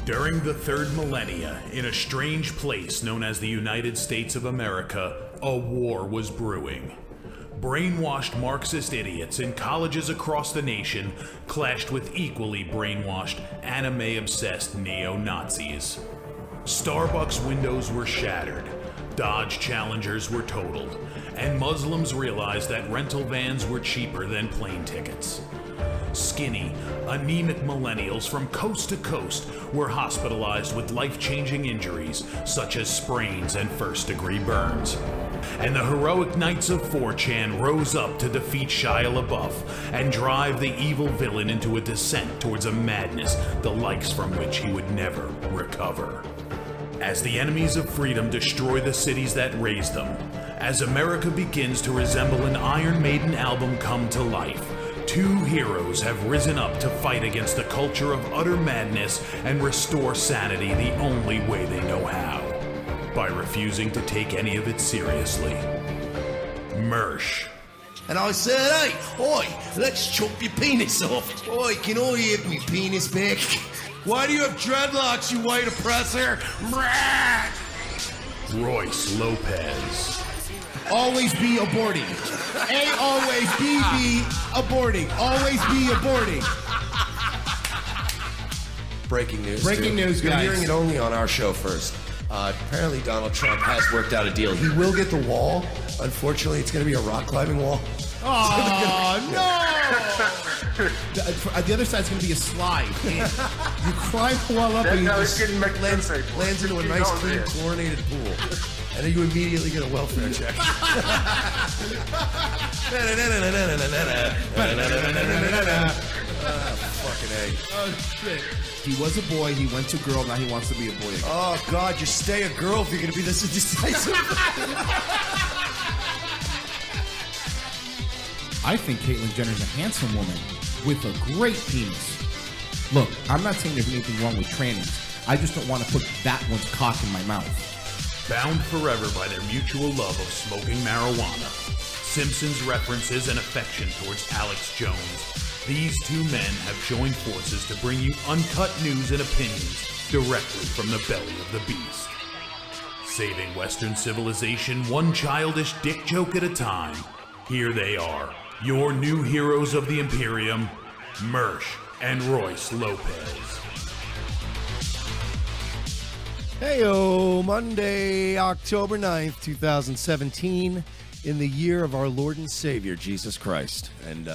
During the third millennia, in a strange place known as the United States of America, a war was brewing. Brainwashed Marxist idiots in colleges across the nation clashed with equally brainwashed, anime-obsessed neo-Nazis. Starbucks windows were shattered, Dodge Challengers were totaled, and Muslims realized that rental vans were cheaper than plane tickets. Skinny, anemic millennials from coast to coast were hospitalized with life-changing injuries such as sprains and first-degree burns. And the heroic knights of 4chan rose up to defeat Shia LaBeouf and drive the evil villain into a descent towards a madness the likes from which he would never recover. As the enemies of freedom destroy the cities that raised them, as America begins to resemble an Iron Maiden album come to life, two heroes have risen up to fight against the culture of utter madness and restore sanity the only way they know how, by refusing to take any of it seriously. Mersh. And I said, hey, oi, let's chop your penis off. Oi, can I have me penis back? Why do you have dreadlocks, you white oppressor? Royce Lopez. Always be aborting. A always be aborting. Always be aborting. Breaking news. Breaking news, You're guys. hearing it only on our show first. Apparently Donald Trump has worked out a deal. He will get the wall. Unfortunately, it's going to be a rock climbing wall. Oh, no! The other side's going to be a slide. You climb the wall up and you just lands into a nice, clean, chlorinated pool. And then you immediately get a welfare check. Fucking A. Oh, shit. He was a boy, he went to girl, now he wants to be a boy again. Oh, God, just stay a girl if you're going to be this indecisive. I think Caitlyn Jenner's a handsome woman with a great penis. Look, I'm not saying there's anything wrong with trannies. I just don't want to put that one's cock in my mouth. Bound forever by their mutual love of smoking marijuana, Simpsons references and affection towards Alex Jones, these two men have joined forces to bring you uncut news and opinions directly from the belly of the beast. Saving Western civilization one childish dick joke at a time, here they are, your new heroes of the Imperium, Mersh and Royce Lopez. Heyo, Monday, October 9th, 2017, in the year of our Lord and Savior, Jesus Christ. And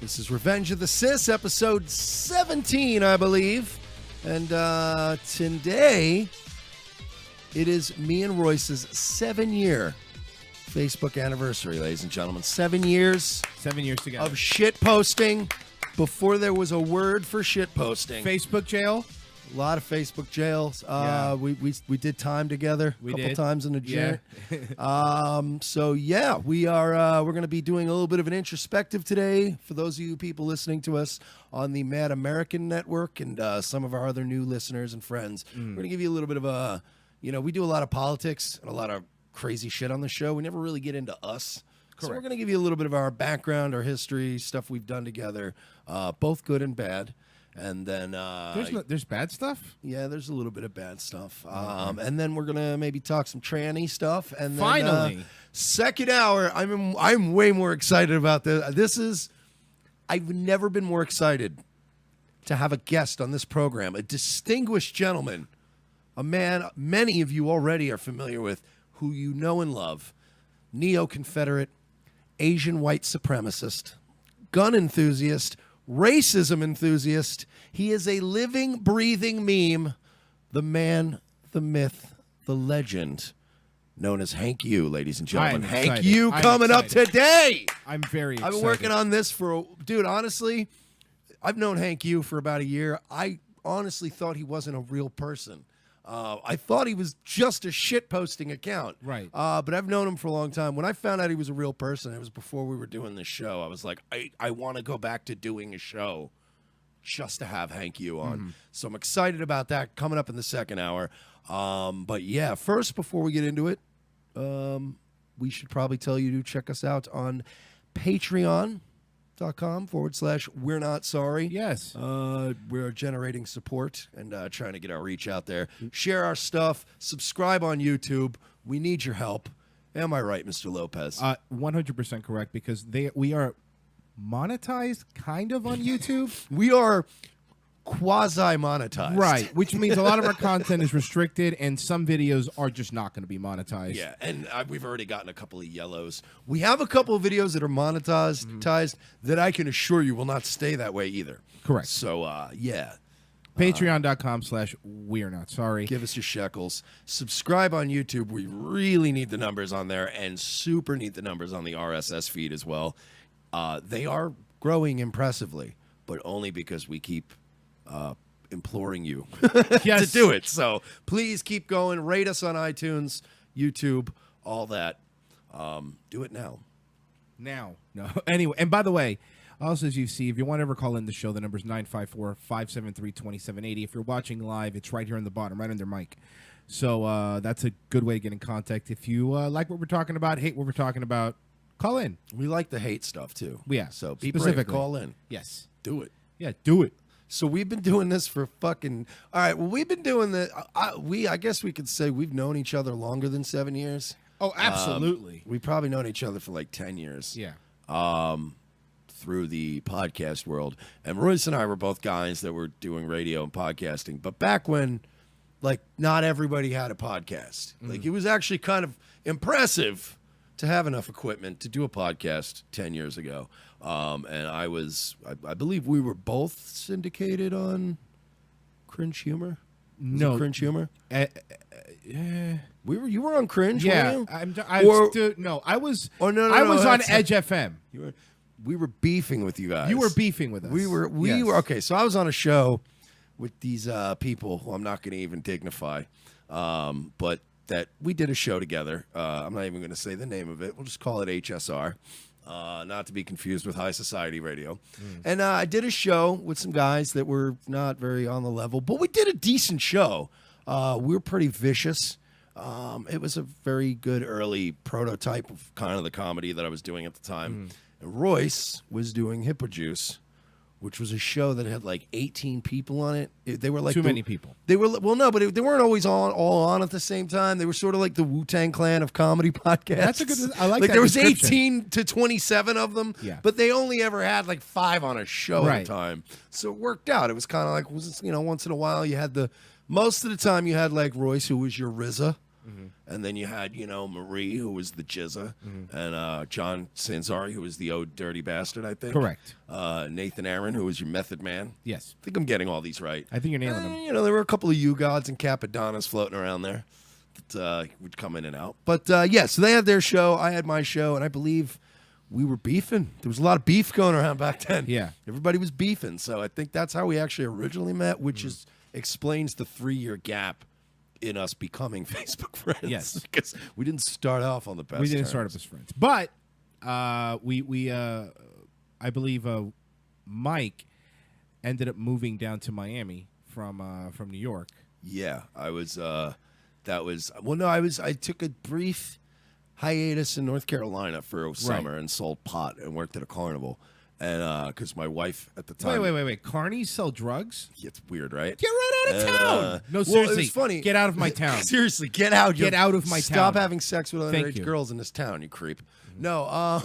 this is Revenge of the Sis, episode 17, I believe. And today, it is me and Royce's 7-year Facebook anniversary, ladies and gentlemen. 7 years. 7 years together. Of shit posting before there was a word for shit posting. Facebook jail. A lot of Facebook jails. Yeah. We did time together a couple times in the gym. Yeah. So yeah, we're going to be doing a little bit of an introspective today for those of you people listening to us on the Mad American Network and some of our other new listeners and friends. We're going to give you a little bit of a, we do a lot of politics and a lot of crazy shit on the show. We never really get into us. Correct. So we're going to give you a little bit of our background, our history, stuff we've done together, both good and bad. And then there's bad stuff. Yeah, there's a little bit of bad stuff. And then we're gonna maybe talk some tranny stuff. And then, finally, second hour, I'm way more excited about this. I've never been more excited to have a guest on this program, a distinguished gentleman, a man many of you already are familiar with, who you know and love, neo-Confederate, Asian white supremacist, gun enthusiast, racism enthusiast. He is a living, breathing meme. The man, the myth, the legend, known as Hank Yoo, ladies and gentlemen. Hank Yoo coming up today. I'm very excited. I've been working on this dude, honestly, I've known Hank Yoo for about a year. I honestly thought he wasn't a real person. I thought he was just a shit-posting account. Right. But I've known him for a long time. When I found out he was a real person, it was before we were doing this show. I was like, I want to go back to doing a show just to have Hank Yoo on. So I'm excited about that coming up in the second hour. But yeah, first, before we get into it, we should probably tell you to check us out on Patreon. We're Not Sorry. Yes. We're generating support and trying to get our reach out there. Share our stuff. Subscribe on YouTube. We need your help. Am I right, Mr. Lopez? 100% correct, because we are monetized kind of on YouTube. We are quasi-monetized. Right, which means a lot of our content is restricted, and some videos are just not going to be monetized. Yeah, and we've already gotten a couple of yellows. We have a couple of videos that are monetized that I can assure you will not stay that way either. Correct. So, yeah. Patreon.com/We're Not Sorry. Give us your shekels. Subscribe on YouTube. We really need the numbers on there, and super need the numbers on the RSS feed as well. They are growing impressively, but only because we keep imploring you to do it. So please keep going. Rate us on iTunes, YouTube, all that. Do it now. No. Anyway, and by the way, also, as you see, if you want to ever call in the show, the number is 954-573-2780. If you're watching live, it's right here on the bottom, right under mic. So that's a good way to get in contact. If you like what we're talking about, hate what we're talking about, call in. We like the hate stuff, too. Yeah. So be brave. Call in. Yes. Do it. Yeah, do it. So we've been doing this for fucking... All right, well, we've been doing this... I guess we could say we've known each other longer than 7 years. Oh, absolutely. We've probably known each other for like 10 years. Yeah. Through the podcast world. And Royce and I were both guys that were doing radio and podcasting. But back when, like, not everybody had a podcast. Like, it was actually kind of impressive to have enough equipment to do a podcast 10 years ago. And I believe we were both syndicated on Cringe Humor. No. Cringe Humor? Yeah. You were on Cringe, Yeah. weren't you? I was on Edge FM. We were beefing with you guys. You were beefing with us. We were okay. So I was on a show with these people who I'm not going to even dignify, but that we did a show together. I'm not even going to say the name of it. We'll just call it HSR, not to be confused with High Society Radio. And I did a show with some guys that were not very on the level, but we did a decent show. We were pretty vicious. It was a very good early prototype of kind of the comedy that I was doing at the time. And Royce was doing Hippo Juice, which was a show that had like 18 people on it. They were like too many people. They were they weren't always all on at the same time. They were sort of like the Wu-Tang Clan of comedy podcasts. That's a good. I like that. There was 18 to 27 of them. Yeah. But they only ever had like 5 on a show at a time. So it worked out. It was kind of like once in a while you had most of the time you had like Royce, who was your RZA. And then you had, Marie, who was the Jizza, and John Sanzari, who was the old dirty bastard, I think. Correct. Nathan Aaron, who was your Method Man. Yes. I think I'm getting all these right. I think you're nailing them. There were a couple of you gods and Capadonnas floating around there that would come in and out. But, yeah, so they had their show. I had my show, and I believe we were beefing. There was a lot of beef going around back then. Yeah. Everybody was beefing. So I think that's how we actually originally met, which explains the 3-year gap in us becoming Facebook friends. Yes. Because we didn't start off on the best We didn't terms. start off as friends. But I believe Mike ended up moving down to Miami from New York. Yeah, I was I took a brief hiatus in North Carolina for a summer and sold pot and worked at a carnival. And because my wife at the time... Wait. Carnies sell drugs? Yeah, it's weird, right? Get right out of town! No, seriously. It's funny. Get out of my town. Seriously, get out. Get out of my town. Stop having sex with underage girls in this town, you creep. No,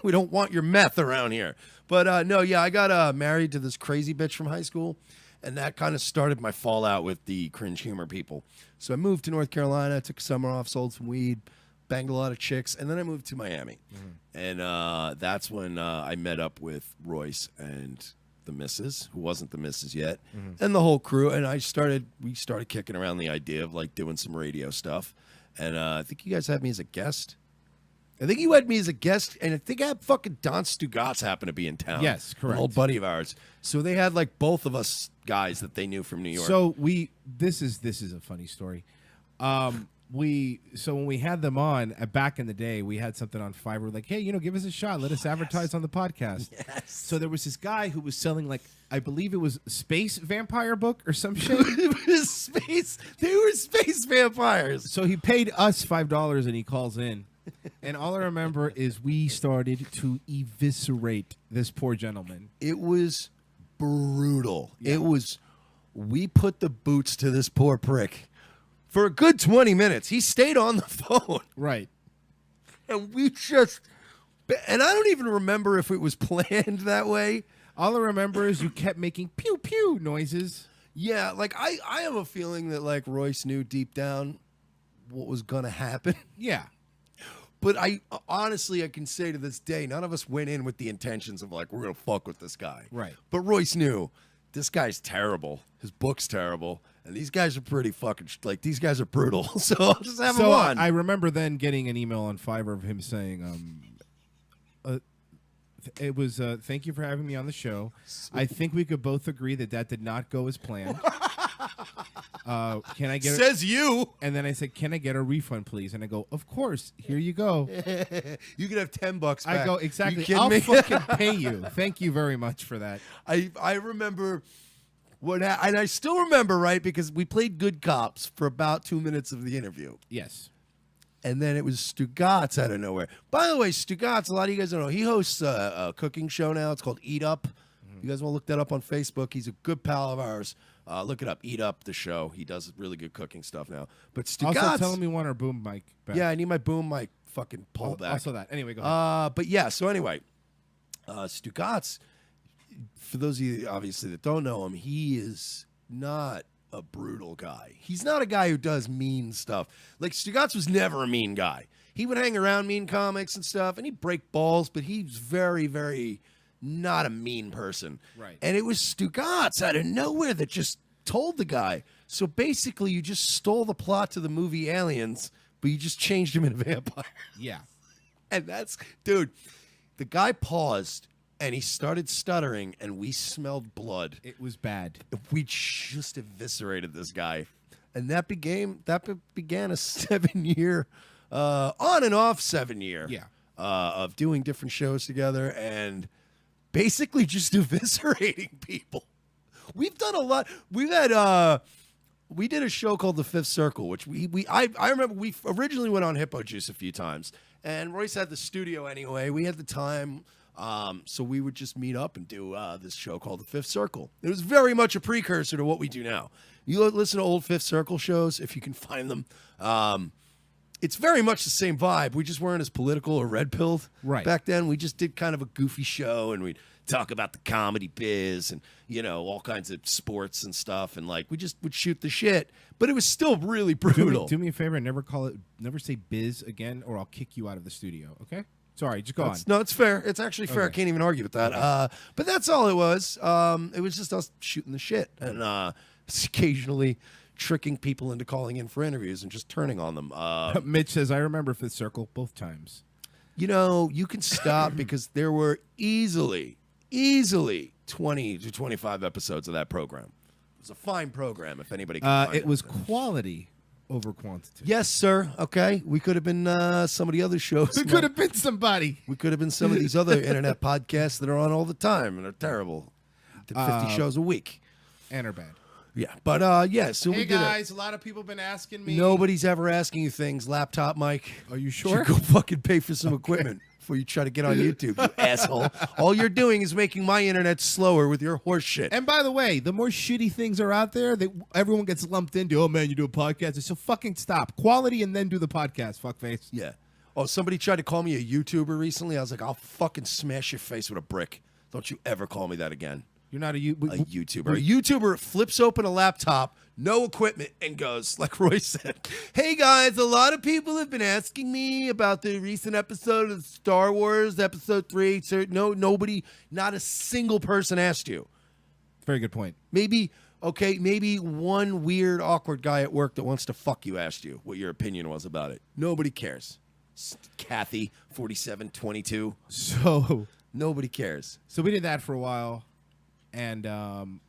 we don't want your meth around here. But no, yeah, I got married to this crazy bitch from high school, and that kind of started my fallout with the Cringe Humor people. So I moved to North Carolina, took a summer off, sold some weed, banged a lot of chicks, and then I moved to Miami. And that's when I met up with Royce and the missus, who wasn't the missus yet, and the whole crew. And we started kicking around the idea of like doing some radio stuff. And I think you guys had me as a guest. And I think I had fucking Don Stugatz happen to be in town. Yes, correct. An old buddy of ours. So they had like both of us guys that they knew from New York. So this is a funny story. So when we had them on back in the day, we had something on Fiverr like, hey, give us a shot. Let us advertise on the podcast. Yes. So there was this guy who was selling like, I believe it was Space Vampire book or some shit. It was space. They were space vampires. So he paid us $5 and he calls in And all I remember is we started to eviscerate this poor gentleman. It was brutal. Yeah. We put the boots to this poor prick for a good 20 minutes. He stayed on the phone. Right. And and I don't even remember if it was planned that way. All I remember is you kept making pew pew noises. Yeah, like I have a feeling that like Royce knew deep down what was gonna happen. Yeah. But I honestly can say to this day, none of us went in with the intentions of like we're gonna fuck with this guy. Right. But Royce knew this guy's terrible. His book's terrible, and these guys are pretty fucking like these guys are brutal. So I'll just have him on. I remember then getting an email on Fiverr of him saying, it was thank you for having me on the show. I think we could both agree that did not go as planned. Can I get Says you. And then I said, can I get a refund, please? And I go, of course. Here you go. You can have $10 back. I go, exactly. You kidding I'll me? fucking pay you. Thank you very much for that. I remember and I still remember, right? Because we played good cops for about 2 minutes of the interview. Yes. And then it was Stugatz out of nowhere. By the way, Stugatz, a lot of you guys don't know, he hosts a cooking show now. It's called Eat Up. You guys want to look that up on Facebook. He's a good pal of ours. Look it up. Eat Up, the show. He does really good cooking stuff now. But Stugatz... Also, tell him you want our boom mic back. Yeah, I need my boom mic fucking pulled back. Also that. Anyway, go ahead. But yeah, so anyway, Stugatz, for those of you obviously that don't know him, he is not a brutal guy. He's not a guy who does mean stuff. Like Stugatz was never a mean guy. He would hang around mean comics and stuff, and he'd break balls, but he's very, very not a mean person. Right. And it was Stugatz out of nowhere that just told the guy. So basically, you just stole the plot to the movie Aliens, but you just changed him into a vampire. Yeah. And that's, dude, the guy paused and he started stuttering and we smelled blood. It was bad. We just eviscerated this guy. And that began a 7-year, on and off 7-year Yeah. Of doing different shows together and basically just eviscerating people. We've done a lot. We've had we did a show called The Fifth Circle, which I remember we originally went on Hippo Juice a few times, and Royce had the studio anyway. We had the time, so we would just meet up and do this show called The Fifth Circle. It was very much a precursor to what we do now. You listen to old Fifth Circle shows if you can find them. It's very much the same vibe. We just weren't as political or red-pilled Right. back then. We just did kind of a goofy show, and we'd talk about the comedy biz and, you know, all kinds of sports and stuff. And, like, we just would shoot the shit. But it was still really brutal. Do me a favor and never say biz again, or I'll kick you out of the studio, okay? Sorry, just go on. No, it's fair. It's actually fair. I Okay. can't even argue with that. But that's all it was. It was just us shooting the shit. And occasionally tricking people into calling in for interviews and just turning on them. Mitch says, I remember Fifth Circle both times. You know, you can stop because there were easily 20 to 25 episodes of that program. It was a fine program, if anybody can find It was quality over quantity. Yes, sir. Okay. We could have been some of the other shows. It could have been somebody. We could have been some of these other internet podcasts that are on all the time and are terrible. Did 50 shows a week. And are bad. Yeah. But, yeah. So Hey, we did guys, a lot of people have been asking me. Nobody's ever asking you things. Laptop mic. Are you You sure? should go fucking pay for some equipment before you try to get on YouTube, you asshole. All you're doing is making my internet slower with your horse shit. And by the way, the more shitty things are out there that everyone gets lumped into, oh man, you do a podcast. So fucking stop. Quality and then do the podcast, fuckface. Yeah. Oh, somebody tried to call me a YouTuber recently. I was like, I'll fucking smash your face with a brick. Don't you ever call me that again. You're not a YouTuber. A YouTuber flips open a laptop, no equipment, and goes, like Roy said, hey guys, a lot of people have been asking me about the recent episode of Star Wars, episode 3. So nobody, not a single person asked you. Very good point. Maybe one weird, awkward guy at work that wants to fuck you asked you what your opinion was about it. Nobody cares. Kathy, 4722. So Nobody cares. So we did that for a while. And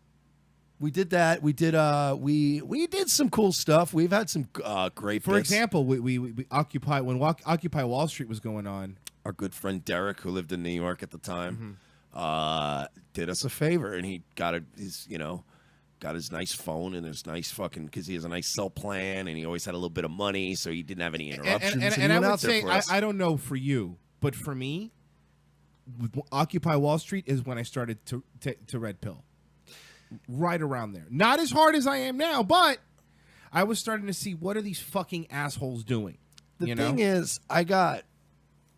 we did that. We did we did some cool stuff. We've had some great. For bits. example, we Occupy Wall Street was going on. Our good friend Derek, who lived in New York at the time, did us a favor, and he got his got his nice phone and his nice fucking, because he has a nice cell plan and he always had a little bit of money, so he didn't have any interruptions. And he I went would out there say, for us. I don't know for you, but for me, Occupy Wall Street is when I started to red pill. Right around there. Not as hard as I am now, but I was starting to see, what are these fucking assholes doing? The thing is, I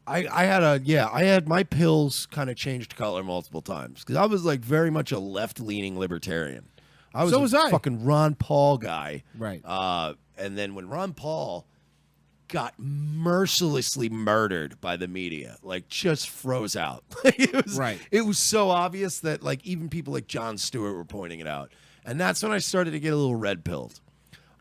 had my pills kind of changed color multiple times because I was like very much a left-leaning libertarian. I was a fucking Ron Paul guy. Right. And then when Ron Paul got mercilessly murdered by the media, like just froze out. It was so obvious that like even people like Jon Stewart were pointing it out. And that's when I started to get a little red-pilled.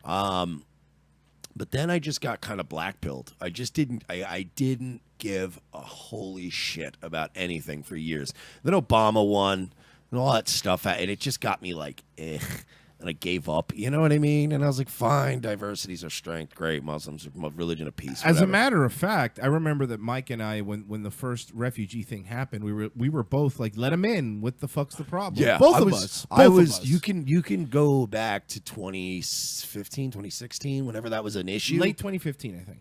But then I just got kind of black-pilled. I didn't give a holy shit about anything for years. Then Obama won and all that stuff, and it just got me like, and I gave up. You know what I mean? And I was like, fine, diversity's our strength. Great, Muslims are religion of peace. As a matter of fact, I remember that Mike and I, when the first refugee thing happened, we were both like, let him in. What the fuck's the problem? Yeah, both of us. You can go back to 2015, 2016, whenever that was an issue. Late 2015, I think.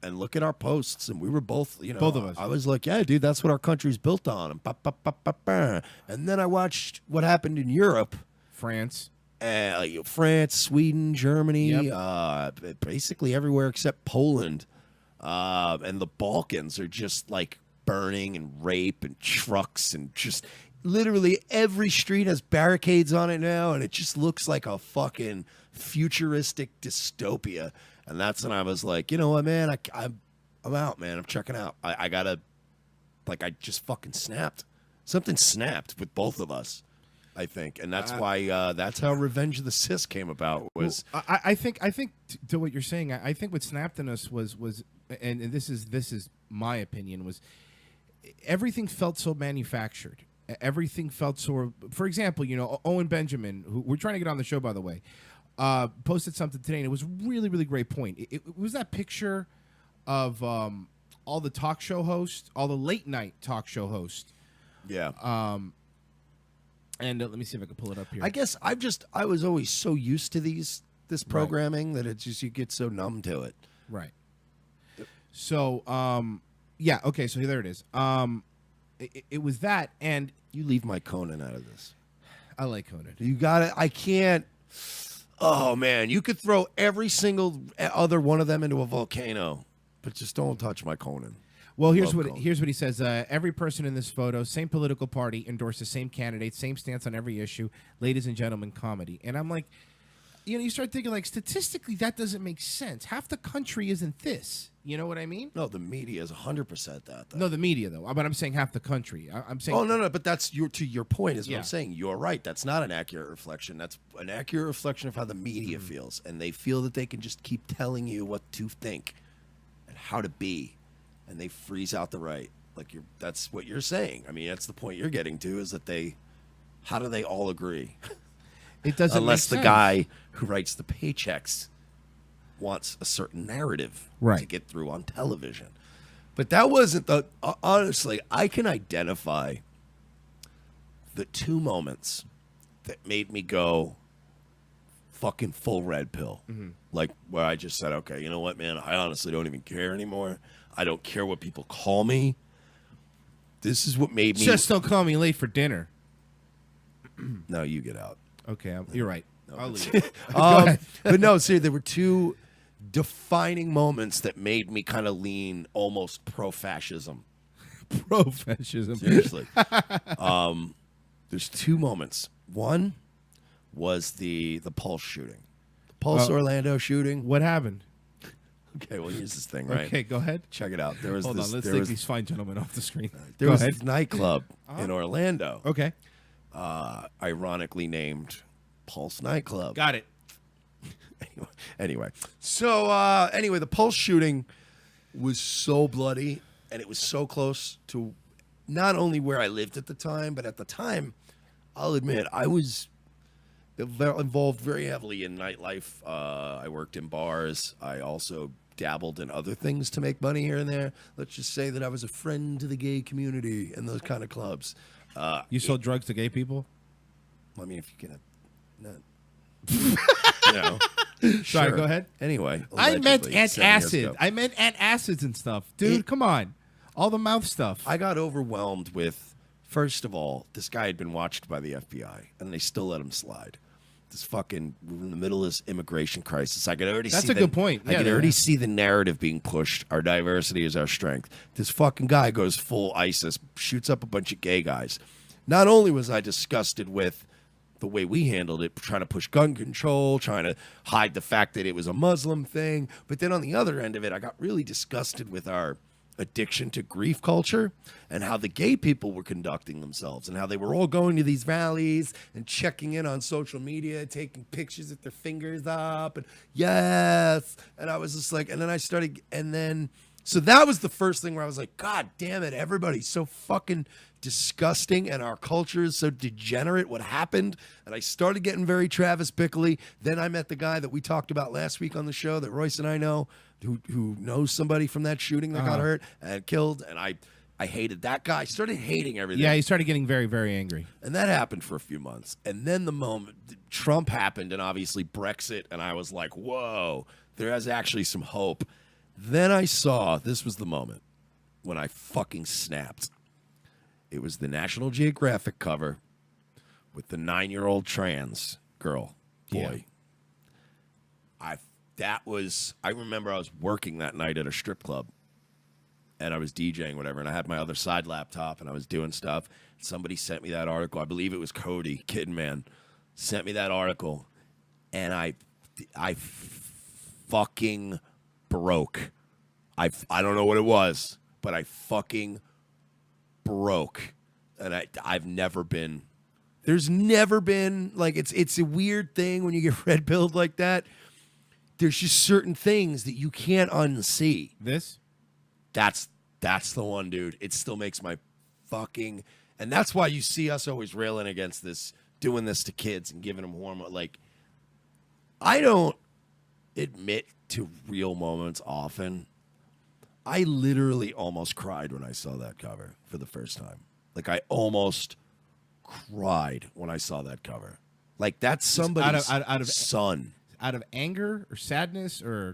And look at our posts, and we were both, both of us. I was like, yeah, dude, that's what our country's built on. And then I watched what happened in Europe. France, Sweden, Germany, yep. Basically everywhere except Poland. And the Balkans are just like burning and rape and trucks and just literally every street has barricades on it now, and it just looks like a fucking futuristic dystopia. And that's when I was like, you know what, man, I'm out, man. I'm checking out. I gotta, like, I just fucking snapped. Something snapped with both of us, I think, and that's why that's how Revenge of the Cis came about. Was I think to what you're saying, I think what snapped in us was and this is my opinion, was everything felt so manufactured. Everything felt so. For example, Owen Benjamin, who we're trying to get on the show, by the way, posted something today, and it was a really, really great point. It was that picture of all the talk show hosts, all the late night talk show hosts. Yeah. And let me see if I can pull it up here. I guess I was always so used to this programming that it's just you get so numb to it. Right. So, yeah. Okay. So there it is. It was that, and you leave my Conan out of this. I like Conan. You got it. I can't. Oh man, you could throw every single other one of them into a volcano, but just don't touch my Conan. Well, here's what he says. Every person in this photo, same political party, endorsed the same candidate, same stance on every issue. Ladies and gentlemen, comedy. And I'm like, you start thinking, like, statistically, that doesn't make sense. Half the country isn't this. You know what I mean? No, the media is 100% that. Though. No, the media, though. But I'm saying half the country. I'm saying. Oh, no. But that's to your point is what I'm saying. You're right. That's not an accurate reflection. That's an accurate reflection of how the media feels. And they feel that they can just keep telling you what to think and how to be. And they freeze out the right. Like that's what you're saying. I mean, that's the point you're getting to, is that how do they all agree? It doesn't unless make the sense. guy who writes the paychecks wants a certain narrative to get through on television. But that wasn't honestly, I can identify the two moments that made me go fucking full red pill. Mm-hmm. Like where I just said, okay, you know what, man, I honestly don't even care anymore. I don't care what people call me. This is what made me. Just don't call me late for dinner. No, you get out. Okay, you're right. No, I'll leave. But no, see, there were two defining moments that made me kind of lean almost pro-fascism. Pro-fascism. Seriously. There's two moments. One was the Pulse shooting. The Pulse Orlando shooting. What happened? Okay, well, here's this thing, right? Okay, go ahead. Check it out. There was Hold on, let's take these fine gentlemen off the screen. There was this nightclub in Orlando. Okay. Ironically named Pulse Nightclub. Got it. Anyway. So, the Pulse shooting was so bloody, and it was so close to not only where I lived at the time, but at the time, I'll admit, I was involved very heavily in nightlife. I worked in bars. I also dabbled in other things to make money here and there. Let's just say that I was a friend to the gay community and those kind of clubs. You sold drugs to gay people? I mean, if you can No. Sorry, Sure. go ahead. Anyway, I meant allegedly, 7 years antacid. ago. I meant antacids and stuff, dude. Come on, all the mouth stuff. I got overwhelmed with, first of all, this guy had been watched by the FBI, and they still let him slide. This fucking, we're in the middle of this immigration crisis. I could already That's see a good point. I Yeah, could yeah. already see the narrative being pushed. Our diversity is our strength. This fucking guy goes full ISIS, shoots up a bunch of gay guys. Not only was I disgusted with the way we handled it, trying to push gun control, trying to hide the fact that it was a Muslim thing, but then on the other end of it, I got really disgusted with our addiction to grief culture and how the gay people were conducting themselves and how they were all going to these rallies and checking in on social media, taking pictures with their fingers up and yes. And I was just like, and then I started, and then, so that was the first thing where I was like, God damn it, everybody's so fucking disgusting and our culture is so degenerate. What happened? And I started getting very Travis Bickly. Then I met the guy that we talked about last week on the show that Royce and I know, who knows somebody from that shooting that got hurt and killed. And I hated that guy. I started hating everything. Yeah, he started getting very, very angry. And that happened for a few months. And then the moment Trump happened and obviously Brexit, and I was like, whoa, there is actually some hope. Then I saw, this was the moment when I fucking snapped. It was the National Geographic cover with the 9-year-old trans girl, boy. Yeah. I remember I was working that night at a strip club and I was DJing, whatever, and I had my other side laptop and I was doing stuff. Somebody sent me that article. I believe it was Cody Kidman sent me that article, and I fucking broke. I don't know what it was, but I fucking broke. And I've never been. There's never been, like, it's a weird thing when you get red pilled like that. There's just certain things that you can't unsee. This? That's the one, dude. It still makes my fucking, and that's why you see us always railing against this, doing this to kids and giving them hormone. Like, I don't admit to real moments often. I literally almost cried when I saw that cover for the first time. Like, I almost cried when I saw that cover. Like, that's somebody's out of son. Out of anger or sadness or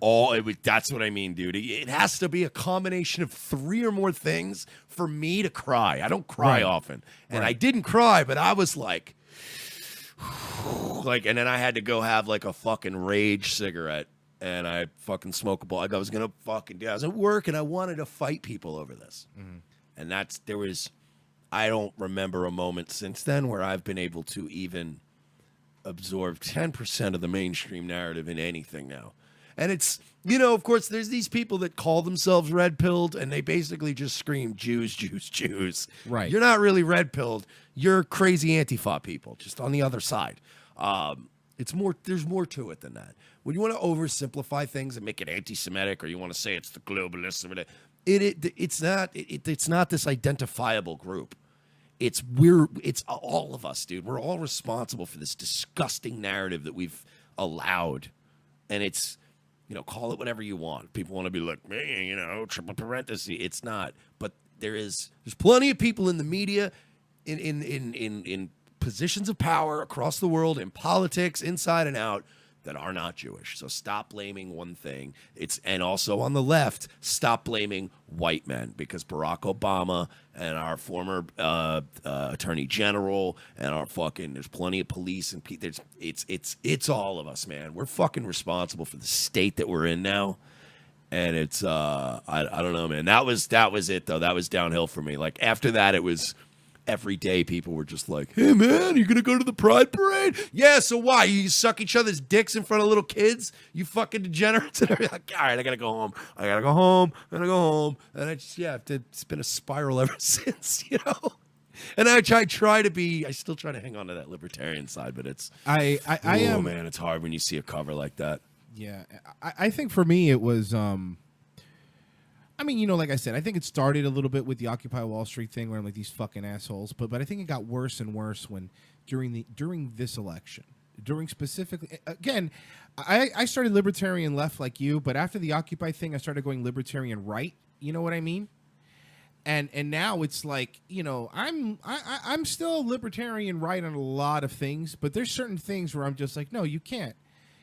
That's what I mean, dude. It has to be a combination of 3 or more things for me to cry. I don't cry often. And I didn't cry, but I was like, and then I had to go have like a fucking rage cigarette and I fucking smoke a ball. I was going to fucking do. I was at work and I wanted to fight people over this. Mm-hmm. And I don't remember a moment since then where I've been able to even absorb 10% of the mainstream narrative in anything now. And it's, of course, there's these people that call themselves red-pilled, and they basically just scream, Jews, Jews, Jews. Right. You're not really red-pilled. You're crazy Antifa people, just on the other side. There's more to it than that. When you want to oversimplify things and make it anti-Semitic, or you want to say it's the globalists, it's not this identifiable group. It's all of us, dude. We're all responsible for this disgusting narrative that we've allowed. And it's, call it whatever you want. People want to be like, me, triple parenthesis. It's not. But there's plenty of people in the media, in positions of power across the world, in politics, inside and out, that are not Jewish. So stop blaming one thing. And also on the left, stop blaming white men, because Barack Obama and our former attorney general and our there's plenty of police and it's all of us, man. We're fucking responsible for the state that we're in now. And it's I don't know, man. That was it though. That was downhill for me. Like after that, it was every day people were just like, hey, man, you going to go to the Pride Parade? Yeah, so why? You suck each other's dicks in front of little kids? You fucking degenerates? And I'm like, all right, I got to go home. And it's been a spiral ever since, And I still try to hang on to that libertarian side, but it's, man, it's hard when you see a cover like that. Yeah, I think for me it was, like I said, I think it started a little bit with the Occupy Wall Street thing, where I'm like, these fucking assholes. But I think it got worse and worse when during this election, specifically again, I started libertarian left like you, but after the Occupy thing, I started going libertarian right. You know what I mean? And now it's like, I'm still a libertarian right on a lot of things, but there's certain things where I'm just like, no, you can't.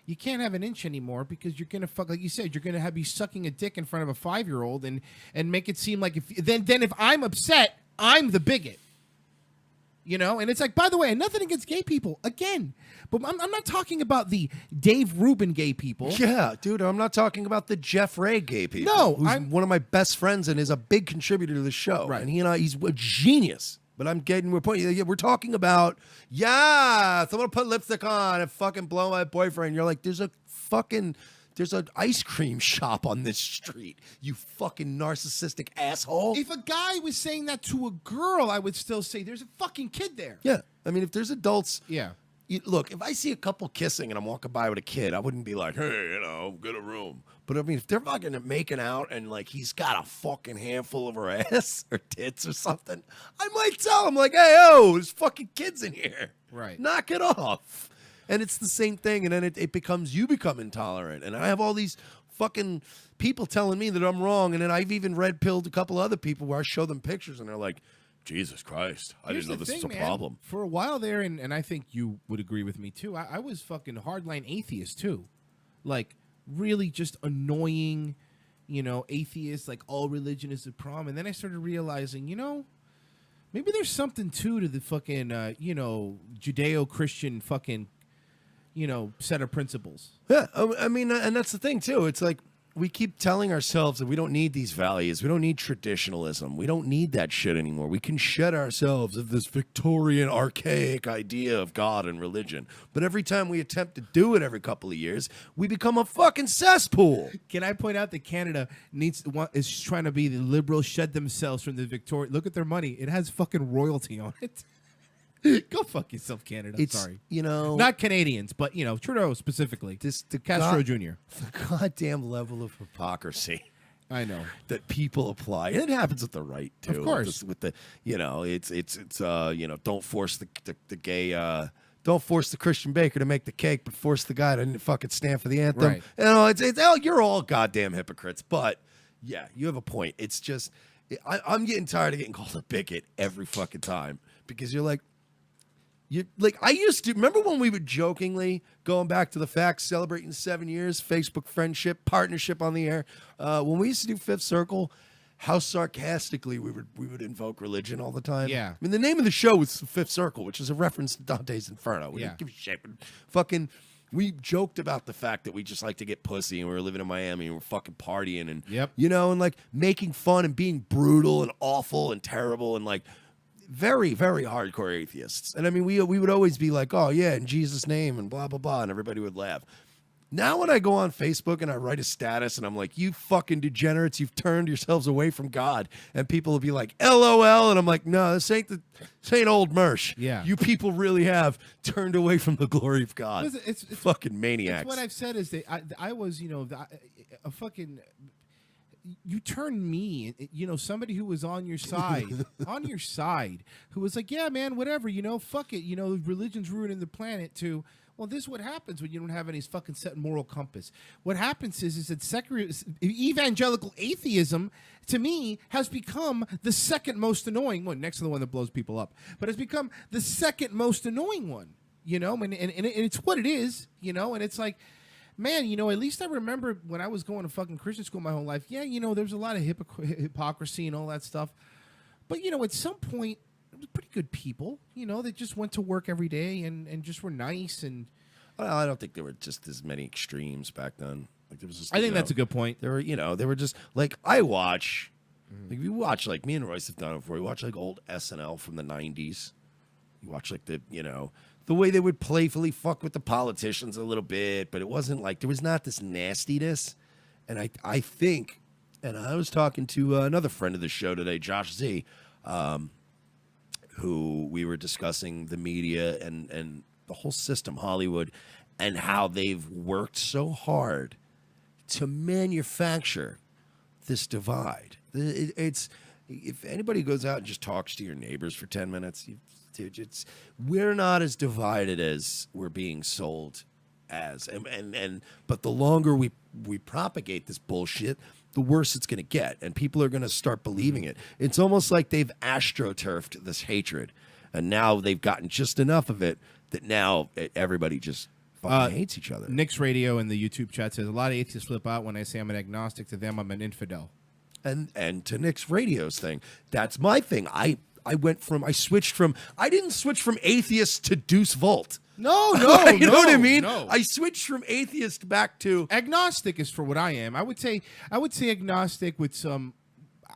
You can't have an inch anymore because you're gonna fuck, like you said, you're gonna be sucking a dick in front of a 5-year-old and make it seem like if I'm upset, I'm the bigot. And it's like, by the way, nothing against gay people, again, but I'm not talking about the Dave Rubin gay people. Yeah, dude, I'm not talking about the Jeff Ray gay people. No, who's one of my best friends and is a big contributor to the show. Right. And he's a genius. But we're talking about, someone put lipstick on and fucking blow my boyfriend. You're like, there's an ice cream shop on this street, you fucking narcissistic asshole. If a guy was saying that to a girl, I would still say there's a fucking kid there. Yeah. I mean, if there's adults. Yeah. Look, if I see a couple kissing and I'm walking by with a kid, I wouldn't be like, hey, get a room. But I mean, if they're fucking making out and like he's got a fucking handful of her ass or tits or something, I might tell him like, hey, there's fucking kids in here. Right. Knock it off. And it's the same thing. And then you become intolerant. And I have all these fucking people telling me that I'm wrong. And then I've even red-pilled a couple other people where I show them pictures and they're like, Jesus Christ, I didn't know this was a problem. For a while there, and I think you would agree with me too, I was fucking hardline atheist too. Like, really just annoying, atheist, like all religion is a problem. And then I started realizing, maybe there's something to the fucking, Judeo-Christian fucking, set of principles. Yeah, I mean, and that's the thing too. It's like, we keep telling ourselves that we don't need these values. We don't need traditionalism. We don't need that shit anymore. We can shed ourselves of this Victorian, archaic idea of God and religion. But every time we attempt to do it every couple of years, we become a fucking cesspool. Can I point out that Canada is trying to be the liberals, shed themselves from the Victorian? Look at their money. It has fucking royalty on it. Go fuck yourself, Canada. Sorry. Not Canadians, but, Trudeau specifically. Castro Jr. The goddamn level of hypocrisy. I know. That people apply. And it happens with the right, too. Of course. With the, don't force the gay, don't force the Christian baker to make the cake, but force the guy to fucking stand for the anthem. Right. You're all goddamn hypocrites. But, yeah, you have a point. It's just, I'm getting tired of getting called a bigot every fucking time. Because you're like, I used to remember when we would jokingly, going back to the facts, celebrating 7 years, Facebook friendship, partnership on the air. When we used to do Fifth Circle, how sarcastically we would invoke religion all the time. Yeah. I mean, the name of the show was Fifth Circle, which is a reference to Dante's Inferno. We didn't give a shit. Fucking, we joked about the fact that we just like to get pussy and we were living in Miami and we're fucking partying and, and like making fun and being brutal and awful and terrible and like, very, very hardcore atheists. And I mean, we would always be like, oh, yeah, in Jesus' name and blah, blah, blah. And everybody would laugh. Now when I go on Facebook and I write a status and I'm like, you fucking degenerates, you've turned yourselves away from God. And people will be like, LOL. And I'm like, no, this ain't old Mersh. Yeah. You people really have turned away from the glory of God. It's fucking maniacs. What I've said is that I was, a fucking... You turned me, somebody who was on your side, who was like, yeah, man, whatever, fuck it, religion's ruining the planet, to, well, this is what happens when you don't have any fucking set moral compass. What happens is that evangelical atheism, to me, has become the second most annoying one, next to the one that blows people up, but has become the second most annoying one, and it's what it is, and it's like, man, at least I remember when I was going to fucking Christian school my whole life, there's a lot of hypocrisy and all that stuff. But, at some point, it was pretty good people, that just went to work every day and just were nice. And well, I don't think there were just as many extremes back then. Like there was just, I think that's a good point. There were, they were just, like, I watch, like, we watch, like, me and Royce have done it before. We watch, like, old SNL from the 90s. You watch, like, the way they would playfully fuck with the politicians a little bit, but it wasn't like, there was not this nastiness. And I think, and I was talking to another friend of the show today, Josh Z, who we were discussing the media and the whole system, Hollywood, and how they've worked so hard to manufacture this divide. It's, if anybody goes out and just talks to your neighbors for 10 minutes, we're not as divided as we're being sold as, but the longer we propagate this bullshit, the worse it's going to get, and people are going to start believing it. It's almost like they've astroturfed this hatred, and now they've gotten just enough of it that now everybody just fucking hates each other. Nick's Radio in the YouTube chat says, a lot of atheists flip out when I say I'm an agnostic. To them, I'm an infidel. And to Nick's Radio's thing, that's my thing. I switched from, I didn't switch from atheist to Deuce Volt. No, you know what I mean? No. I switched from atheist back to agnostic is for what I am. I would say agnostic with some,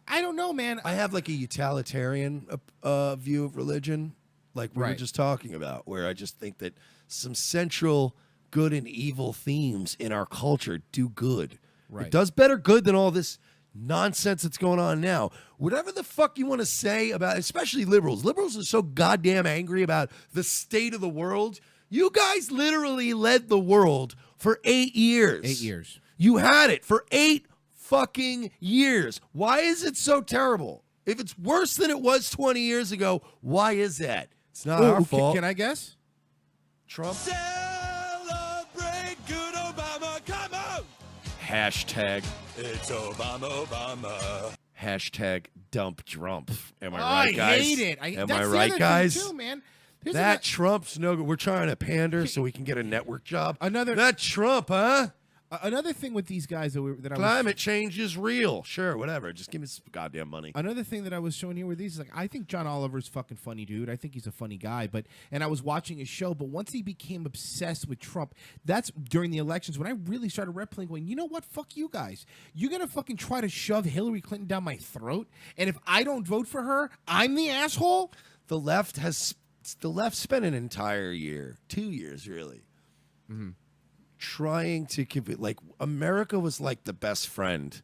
I don't know, man. I have like a utilitarian view of religion, like we were just talking about, where I just think that some central good and evil themes in our culture do good. Right. It does better good than all this nonsense that's going on now. Whatever the fuck you want to say about, especially liberals. Liberals are so goddamn angry about the state of the world. You guys literally led the world for 8 years. 8 years. You had it for 8 fucking years. Why is it so terrible? If it's worse than it was 20 years ago, why is that? It's not our fault. Can I guess? Trump. Celebrate good Obama, come on! Hashtag. It's Obama. Hashtag dump Trump. Am I right, guys? I hate it. Am that's I the right, other guys? thing too, man. That Trump's no good. We're trying to pander so we can get a network job. That Trump, huh? Another thing with these guys that climate change is real. Sure, whatever. Just give me some goddamn money. Another thing that I was showing here with these is like, I think John Oliver's fucking funny, dude. I think he's a funny guy. And I was watching his show, but once he became obsessed with Trump, that's during the elections when I really started replaying, going, you know what? Fuck you guys. You're gonna fucking try to shove Hillary Clinton down my throat, and if I don't vote for her, I'm the asshole. The left spent an entire year, 2 years, really. Trying to convince, like, America was like the best friend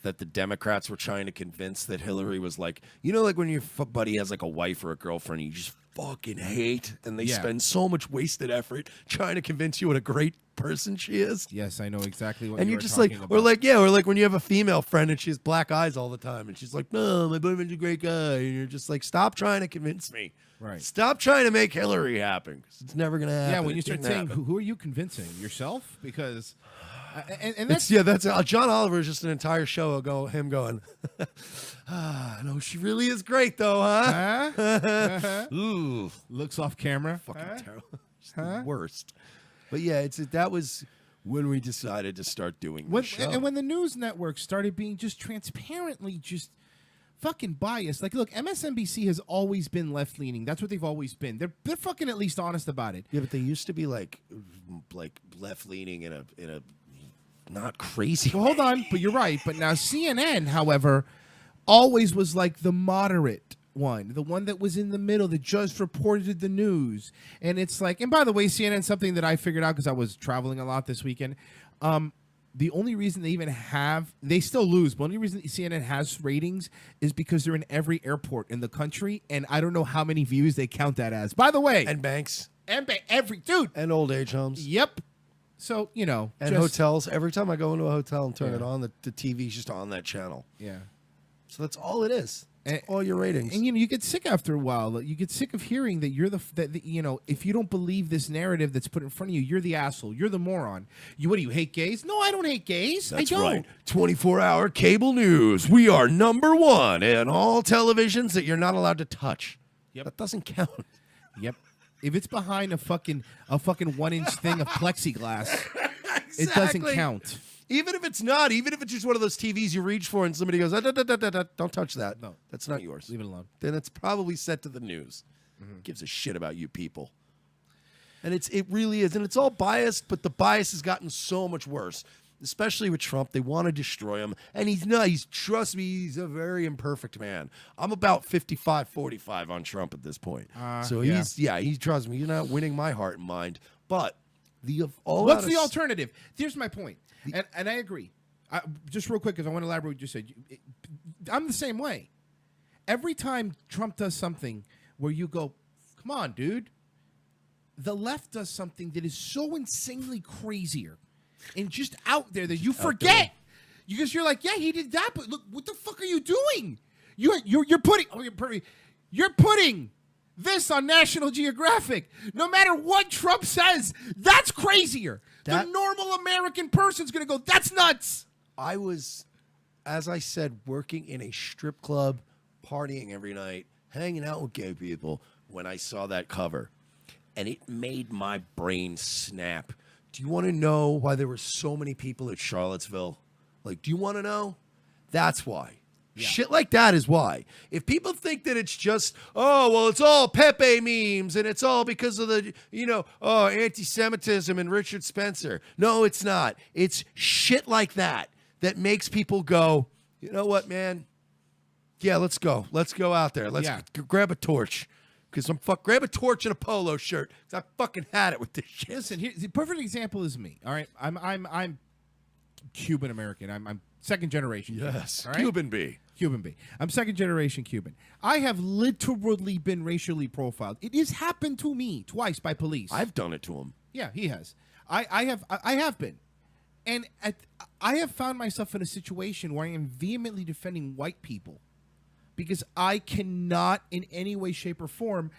that the Democrats were trying to convince that Hillary was like, you know, like when your buddy has like a wife or a girlfriend you just fucking hate, and they spend so much wasted effort trying to convince you what a great person she is. Yes, I know exactly what. And you're just like, or like when you have a female friend and she has black eyes all the time, and she's like, no, my boyfriend's a great guy, and you're just like, stop trying to convince me. Right. Stop trying to make Hillary happen, because it's never going to happen. Yeah, when you start saying, who are you convincing? Yourself? Because, and that's... John Oliver is just an entire show ago, him going, no, she really is great, though, huh? Ooh. Looks off camera. Fucking terrible. The worst. But yeah, that was when we decided to start doing this show. And when the news networks started being just transparently just fucking biased. Like, look, MSNBC has always been left-leaning. That's what they've always been. They're fucking at least honest about it. Yeah, but they used to be like left-leaning in a not crazy way. Hold on, but you're right. But now CNN, however, always was like the moderate one, the one that was in the middle, that just reported the news. And it's like, and by the way, CNN, something that I figured out because I was traveling a lot this weekend, the only reason they even have, they still lose, but the only reason CNN has ratings is because they're in every airport in the country, and I don't know how many views they count that as. By the way. And banks. And every, dude. And old age homes. Yep. So, you know. And hotels. Every time I go into a hotel and turn it on, the TV's just on that channel. Yeah. So that's all it is. All your ratings. And, you know, you get sick after a while. You get sick of hearing that you're you know, if you don't believe this narrative that's put in front of you, you're the asshole. You're the moron. What do you hate gays? No, I don't hate gays. That's I don't. Right. 24-hour cable news. We are #1 in all televisions that you're not allowed to touch. Yep. That doesn't count. Yep. If it's behind a fucking 1-inch thing of plexiglass, exactly. It doesn't count. Even if it's not, even if it's just one of those TVs you reach for and somebody goes, don't touch that. No. That's not yours. Leave it alone. Then it's probably set to the news. Gives a shit about you people. And it really is. And it's all biased, but the bias has gotten so much worse. Especially with Trump. They want to destroy him. And he's not. Trust me, he's a very imperfect man. I'm about 55-45 on Trump at this point. So he trusts me. He's not winning my heart and mind. But what's the alternative? Here's my point. And I agree. Just real quick, because I want to elaborate what you said. I'm the same way. Every time Trump does something where you go, come on, dude, the left does something that is so insanely crazier and just out there that you forget. Because you're like, yeah, he did that, but look, what the fuck are you doing? You're putting this on National Geographic. No matter what Trump says, that's crazier. The normal American person's going to go, that's nuts. I was as I said, working in a strip club, partying every night, hanging out with gay people when I saw that cover. And it made my brain snap. Do you want to know why there were so many people at Charlottesville? Like, do you want to know? That's why. Yeah. Shit like that is why. If people think that it's just, oh, well, it's all Pepe memes and it's all because of the, anti-Semitism and Richard Spencer. No, it's not. It's shit like that that makes people go, you know what, man? Yeah, let's go. Let's go out there. Let's grab a torch. Because grab a torch and a polo shirt. Because I fucking had it with this shit. Listen, here, the perfect example is me. All right, I'm Cuban American. I'm second generation. Yes, Cuban, right? Cuban B. I'm second generation Cuban. I have literally been racially profiled. It has happened to me twice by police. I've done it to him. Yeah, he has. I have been, and I have found myself in a situation where I am vehemently defending white people. Because I cannot in any way, shape, or form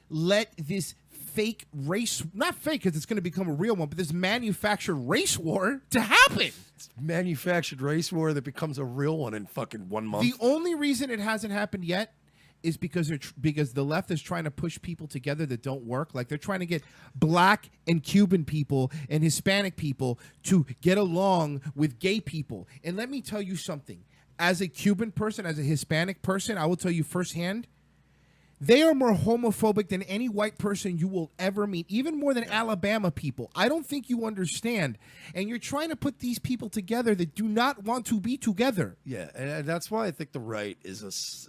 let this fake race, not fake because it's going to become a real one, but this manufactured race war to happen. It's manufactured race war that becomes a real one in fucking 1 month. The only reason it hasn't happened yet is because the left is trying to push people together that don't work. Like they're trying to get black and Cuban people and Hispanic people to get along with gay people. And let me tell you something. As a Cuban person, as a Hispanic person, I will tell you firsthand, they are more homophobic than any white person you will ever meet, even more than Alabama people. I don't think you understand. And you're trying to put these people together that do not want to be together. Yeah, and that's why I think the right is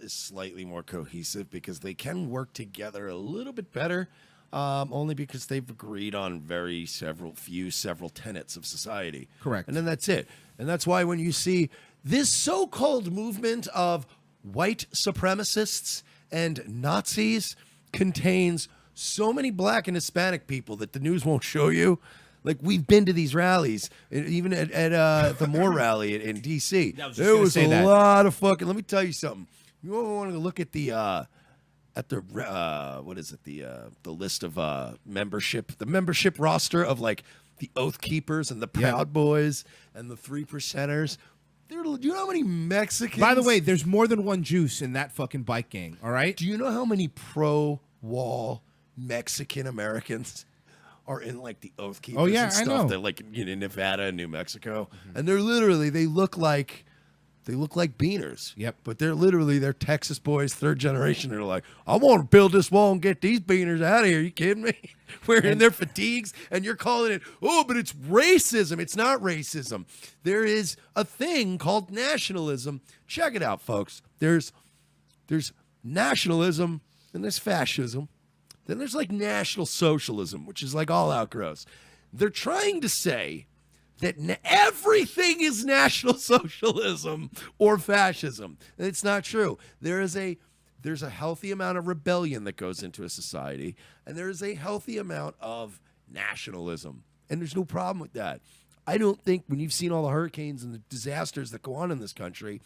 slightly more cohesive, because they can work together a little bit better, only because they've agreed on several tenets of society. Correct. And then that's it. And that's why when you see this so-called movement of white supremacists and Nazis contains so many black and Hispanic people that the news won't show you. Like, we've been to these rallies, even at the Moore rally in D.C. There was a lot of fucking... Let me tell you something. You want to look at the list of membership, the membership roster of, like, the Oath Keepers and the Proud Boys and the 3%ers. Do you know how many Mexicans... By the way, there's more than one juice in that fucking bike gang, all right? Do you know how many pro-wall Mexican Americans are in, like, the Oath Keepers and stuff? I know. They're, like, in Nevada and New Mexico. Mm-hmm. And they're literally, they look like beaners. Yep. But they're Texas boys, third generation. They're like, I want to build this wall and get these beaners out of here. You kidding me? Wearing their fatigues, and you're calling it, oh, but it's racism. It's not racism. There is a thing called nationalism. Check it out, folks. There's nationalism, and there's fascism. Then there's like National Socialism, which is like all out gross. They're trying to say that everything is National Socialism or fascism. And it's not true. There's a healthy amount of rebellion that goes into a society, and there is a healthy amount of nationalism. And there's no problem with that. I don't think, when you've seen all the hurricanes and the disasters that go on in this country,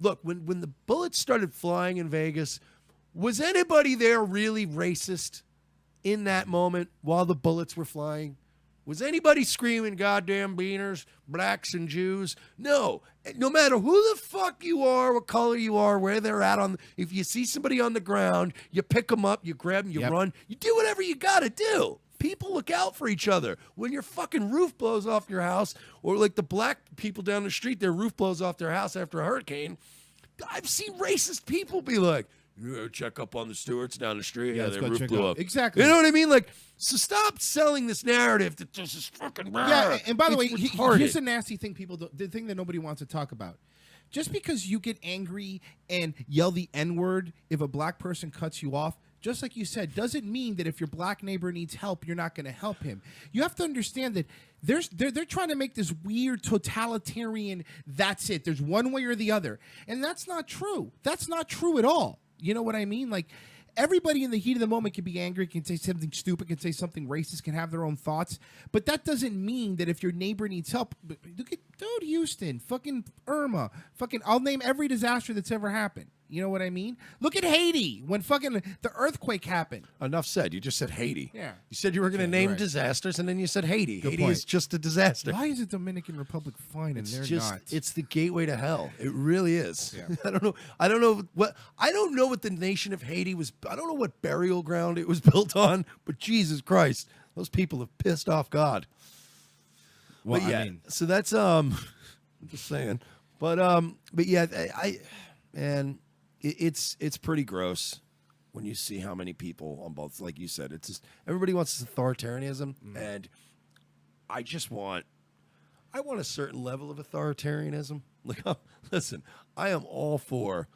look, when the bullets started flying in Vegas, was anybody there really racist in that moment while the bullets were flying? Was anybody screaming goddamn beaners, blacks and Jews? No. No matter who the fuck you are, what color you are, where they're at if you see somebody on the ground, you pick them up, you grab them, you run, you do whatever you got to do. People look out for each other. When your fucking roof blows off your house, or like the black people down the street, their roof blows off their house after a hurricane, I've seen racist people be like, you check up on the Stewarts down the street. Yeah, their roof blew up. Exactly. You know what I mean? Like, so stop selling this narrative that this is fucking rare. Yeah, and by the way, here's a nasty thing the thing that nobody wants to talk about. Just because you get angry and yell the N-word if a black person cuts you off, just like you said, doesn't mean that if your black neighbor needs help, you're not going to help him. You have to understand that they're trying to make this weird totalitarian, that's it. There's one way or the other. And that's not true. That's not true at all. You know what I mean? Like, everybody in the heat of the moment can be angry, can say something stupid, can say something racist, can have their own thoughts. But that doesn't mean that if your neighbor needs help, look at, dude, Houston, fucking Irma, fucking, I'll name every disaster that's ever happened. You know what I mean? Look at Haiti when fucking the earthquake happened. Enough said. You just said Haiti. Yeah. You said you were going to Yeah, name you're right. disasters, and then you said Haiti. Good Haiti point. is just a disaster. Why is the Dominican Republic fine and they're not? It's the gateway to hell. It really is. Yeah. I don't know what the nation of Haiti was. I don't know what burial ground it was built on. But Jesus Christ, those people have pissed off God. Well, but yeah, I mean, so that's I'm just saying. But yeah, it's pretty gross when you see how many people on both, like you said, it's just everybody wants this authoritarianism, and I want a certain level of authoritarianism. Like, listen, I am all for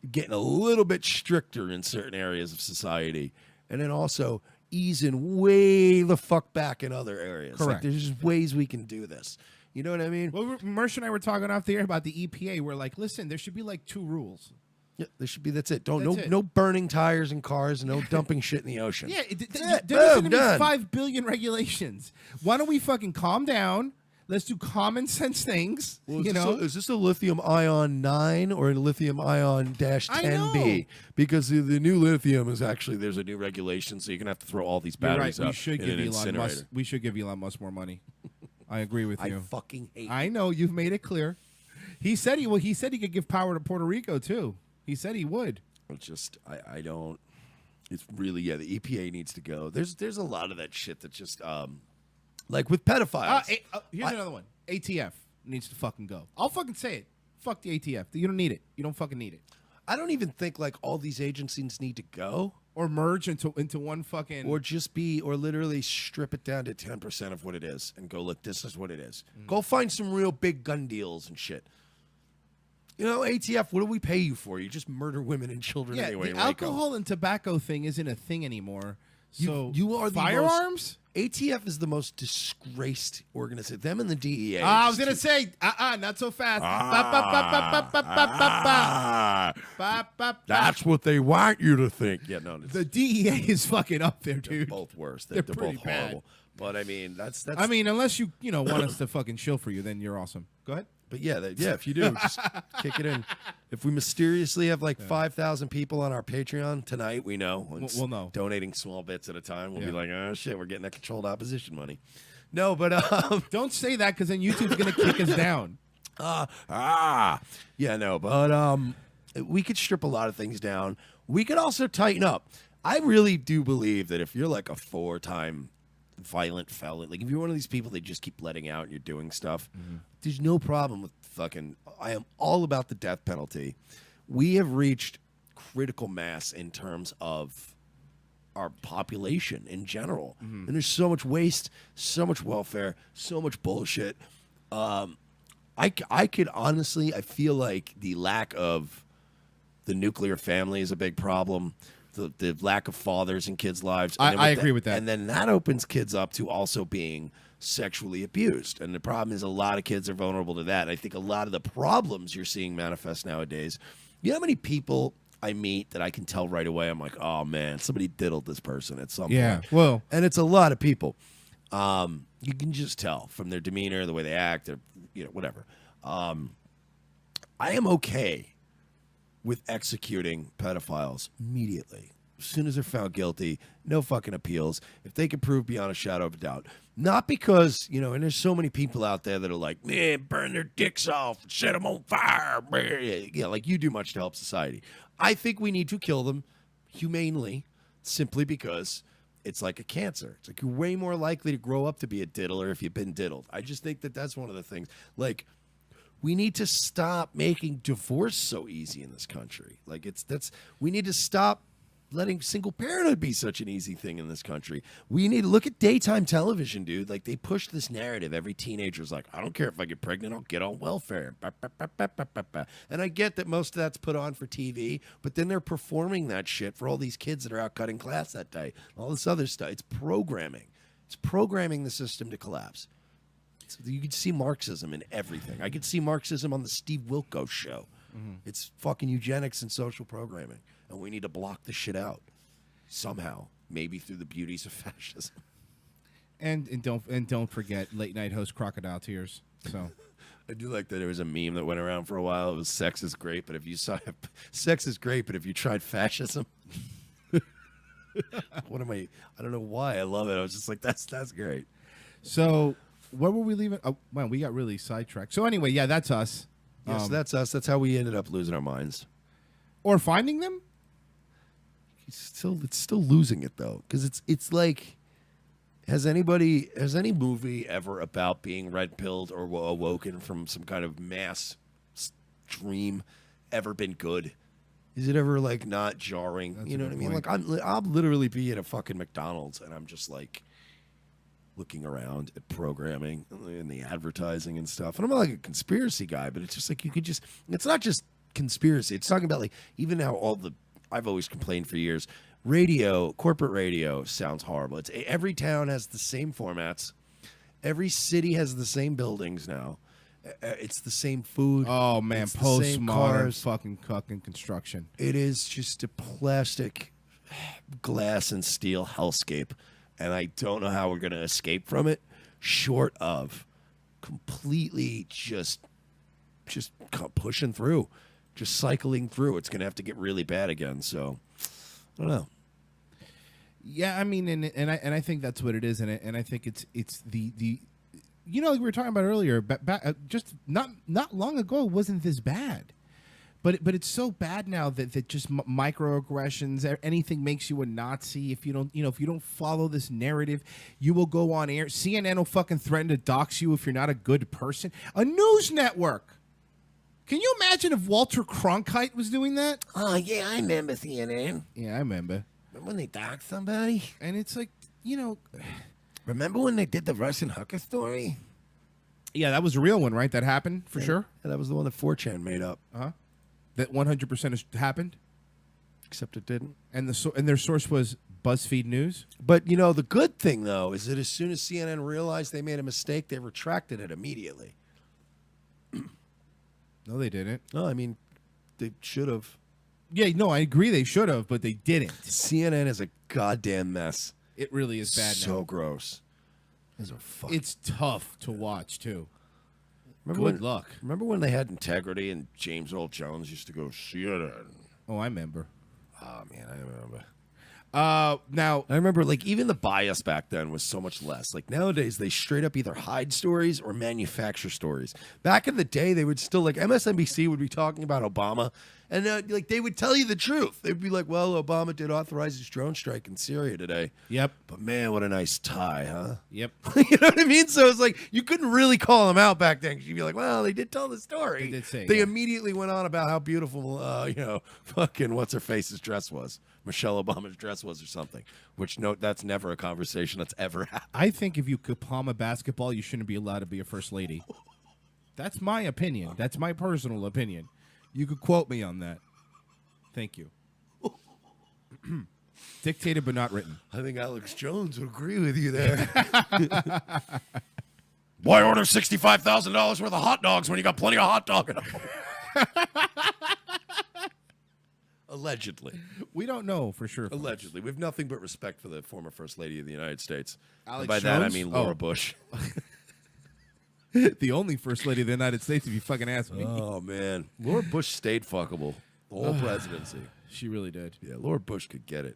getting a little bit stricter in certain areas of society, and then also easing way the fuck back in other areas. Correct. Like, there's just ways we can do this. You know what I mean? well, Mersh and I were talking off the air about the EPA. We're like, listen, there should be like 2 rules. Yeah, there should be. That's it. That's it. No burning tires in cars. No dumping shit in the ocean. Yeah, That's it. there Boom, should be done. 5 billion regulations. Why don't we fucking calm down? Let's do common sense things. Well, you know, is this a lithium ion 9 or a lithium ion dash I 10B? know. Because the new lithium is actually, there's a new regulation, so you're gonna have to throw all these you're right. batteries We up should in give an Elon incinerator. Musk. We should give Elon Musk more money. I agree with I you. fucking hate. I know you've made it clear. He said he said he could give power to Puerto Rico too. He said he would. It's just I don't. It's really, yeah. The EPA needs to go. There's a lot of that shit that just like with pedophiles. Here's another one. ATF needs to fucking go. I'll fucking say it. Fuck the ATF. You don't need it. You don't fucking need it. I don't even think like all these agencies need to go. Or merge into one fucking. Or just or literally strip it down to 10% of what it is and go, look, this is what it is. Go find some real big gun deals and shit. You know, ATF, what do we pay you for? You just murder women and children yeah, anyway. the in Waco. alcohol and tobacco thing isn't a thing anymore. So you are the firearms. ATF is the most disgraced organization. Them and the DEA. I was gonna say, not so fast. That's what they want you to think. Yeah, no, The DEA is fucking up there, they're dude. both worse. They're They're pretty both bad. horrible. But I mean, that's. I mean, unless you want us to fucking chill for you, then you're awesome. Go ahead. But yeah, if you do, just kick it in. If we mysteriously have like 5,000 people on our Patreon tonight, we know. We'll know. Donating small bits at a time, we'll be Yeah. like, oh shit, we're getting that controlled opposition money. No, but Don't say that because then YouTube's gonna kick us down. yeah, no, but we could strip a lot of things down. We could also tighten up. I really do believe that if you're like a 4-time violent felon, like if you're one of these people they just keep letting out and you're doing stuff, there's no problem with fucking. I am all about the death penalty. We have reached critical mass in terms of our population in general, and there's so much waste, so much welfare, so much bullshit. I could honestly, I feel like the lack of the nuclear family is a big problem. The lack of fathers in kids' lives. And then I agree with that. And then that opens kids up to also being sexually abused. And the problem is a lot of kids are vulnerable to that. And I think a lot of the problems you're seeing manifest nowadays, you know how many people I meet that I can tell right away, I'm like, oh man, somebody diddled this person at some point. Well, And it's a lot of people. You can just tell from their demeanor, the way they act, their, whatever. I am okay with executing pedophiles immediately. As soon as they're found guilty, no fucking appeals. If they can prove beyond a shadow of a doubt. Not because, and there's so many people out there that are like, man, burn their dicks off, set them on fire. Yeah, like you do much to help society. I think we need to kill them humanely simply because it's like a cancer. It's like you're way more likely to grow up to be a diddler if you've been diddled. I just think that that's one of the things. Like, we need to stop making divorce so easy in this country. Like we need to stop letting single parenthood be such an easy thing in this country. We need to look at daytime television, dude. Like they push this narrative. Every teenager's like, I don't care if I get pregnant, I'll get on welfare. And I get that most of that's put on for TV, but then they're performing that shit for all these kids that are out cutting class that day. All this other stuff. It's programming. It's programming the system to collapse. You could see Marxism in everything. I could see Marxism on the Steve Wilkos show. It's fucking eugenics and social programming. And we need to block the shit out. Somehow. Maybe through the beauties of fascism. And don't forget late night host Crocodile Tears. So I do like that there was a meme that went around for a while. It was sex is great, but if you saw sex is great, but if you tried fascism. What am I don't know why I love it. I was just like, that's great. So where were we leaving? Oh man, we got really sidetracked. So anyway, yeah, that's us. Yes, that's us. That's how we ended up losing our minds. Or finding them? It's still losing it though, because it's like, has any movie ever about being red pilled or awoken from some kind of mass dream ever been good? Is it ever like not jarring? That's you know what I mean? point. Like I'll literally be at a fucking McDonald's and I'm just like looking around at programming and the advertising and stuff. And I'm not like a conspiracy guy, but it's just like it's not just conspiracy. It's talking about like even how I've always complained for years. Radio, corporate radio sounds horrible. Every town has the same formats. Every city has the same buildings now. It's the same food. Oh man, it's the same cars. fucking construction. It is just a plastic, glass and steel hellscape, and I don't know how we're gonna escape from it, short of completely just pushing through, just cycling through. It's gonna have to get really bad again. So I don't know. Yeah, I mean, and I think that's what it is, and I think it's the you know, like we were talking about earlier, just not long ago, it wasn't this bad, but it's so bad now that just microaggressions, anything makes you a Nazi. If you don't follow this narrative, you will go on air. CNN will fucking threaten to dox you if you're not a good person. A news network. Can you imagine if Walter Cronkite was doing that? Oh yeah, I remember CNN. Yeah, I remember. Remember when they doxed somebody? And it's like, you know, Remember when they did the Russian hooker story? yeah, that was a real one, right? That happened for sure. Yeah, that was the one that 4chan made up. That 100% has happened. Except it didn't. And their source was BuzzFeed News. But you know, the good thing though is that as soon as CNN realized they made a mistake, they retracted it immediately. No, they didn't. No, I mean, they should have. Yeah, no, I agree they should have, but they didn't. CNN is a goddamn mess. It really is bad So now. gross. It's tough to watch too. Remember Good luck. Remember when they had integrity and James Earl Jones used to go CNN? Oh, I remember. Oh man, I remember. Now I remember, like, even the bias back then was so much less. Like, nowadays, they straight up either hide stories or manufacture stories. Back in the day, they would still, like, MSNBC would be talking about Obama, and, like, they would tell you the truth. They'd be like, well, Obama did authorize his drone strike in Syria today. Yep. But, man, what a nice tie, huh? Yep. You know what I mean? So it's like, you couldn't really call them out back then, because you'd be like, well, they did tell the story. They did say, They yeah. immediately went on about how beautiful, fucking what's-her-face's dress was. Michelle Obama's dress was or something, which that's never a conversation that's ever happened. I think if you could palm a basketball, you shouldn't be allowed to be a first lady. That's my opinion. That's my personal opinion. You could quote me on that. Thank you. Dictated but not written. I think Alex Jones would agree with you there. Why order $65,000 worth of hot dogs when you got plenty of hot dog at home? Allegedly. We don't know for sure. Allegedly. We have nothing but respect for the former First Lady of the United States. Alex And by that, I Jones? mean Laura Oh. Bush. The only first lady of the United States, if you fucking ask me. Oh, man. Laura Bush stayed fuckable the whole presidency. She really did. Yeah, Laura Bush could get it.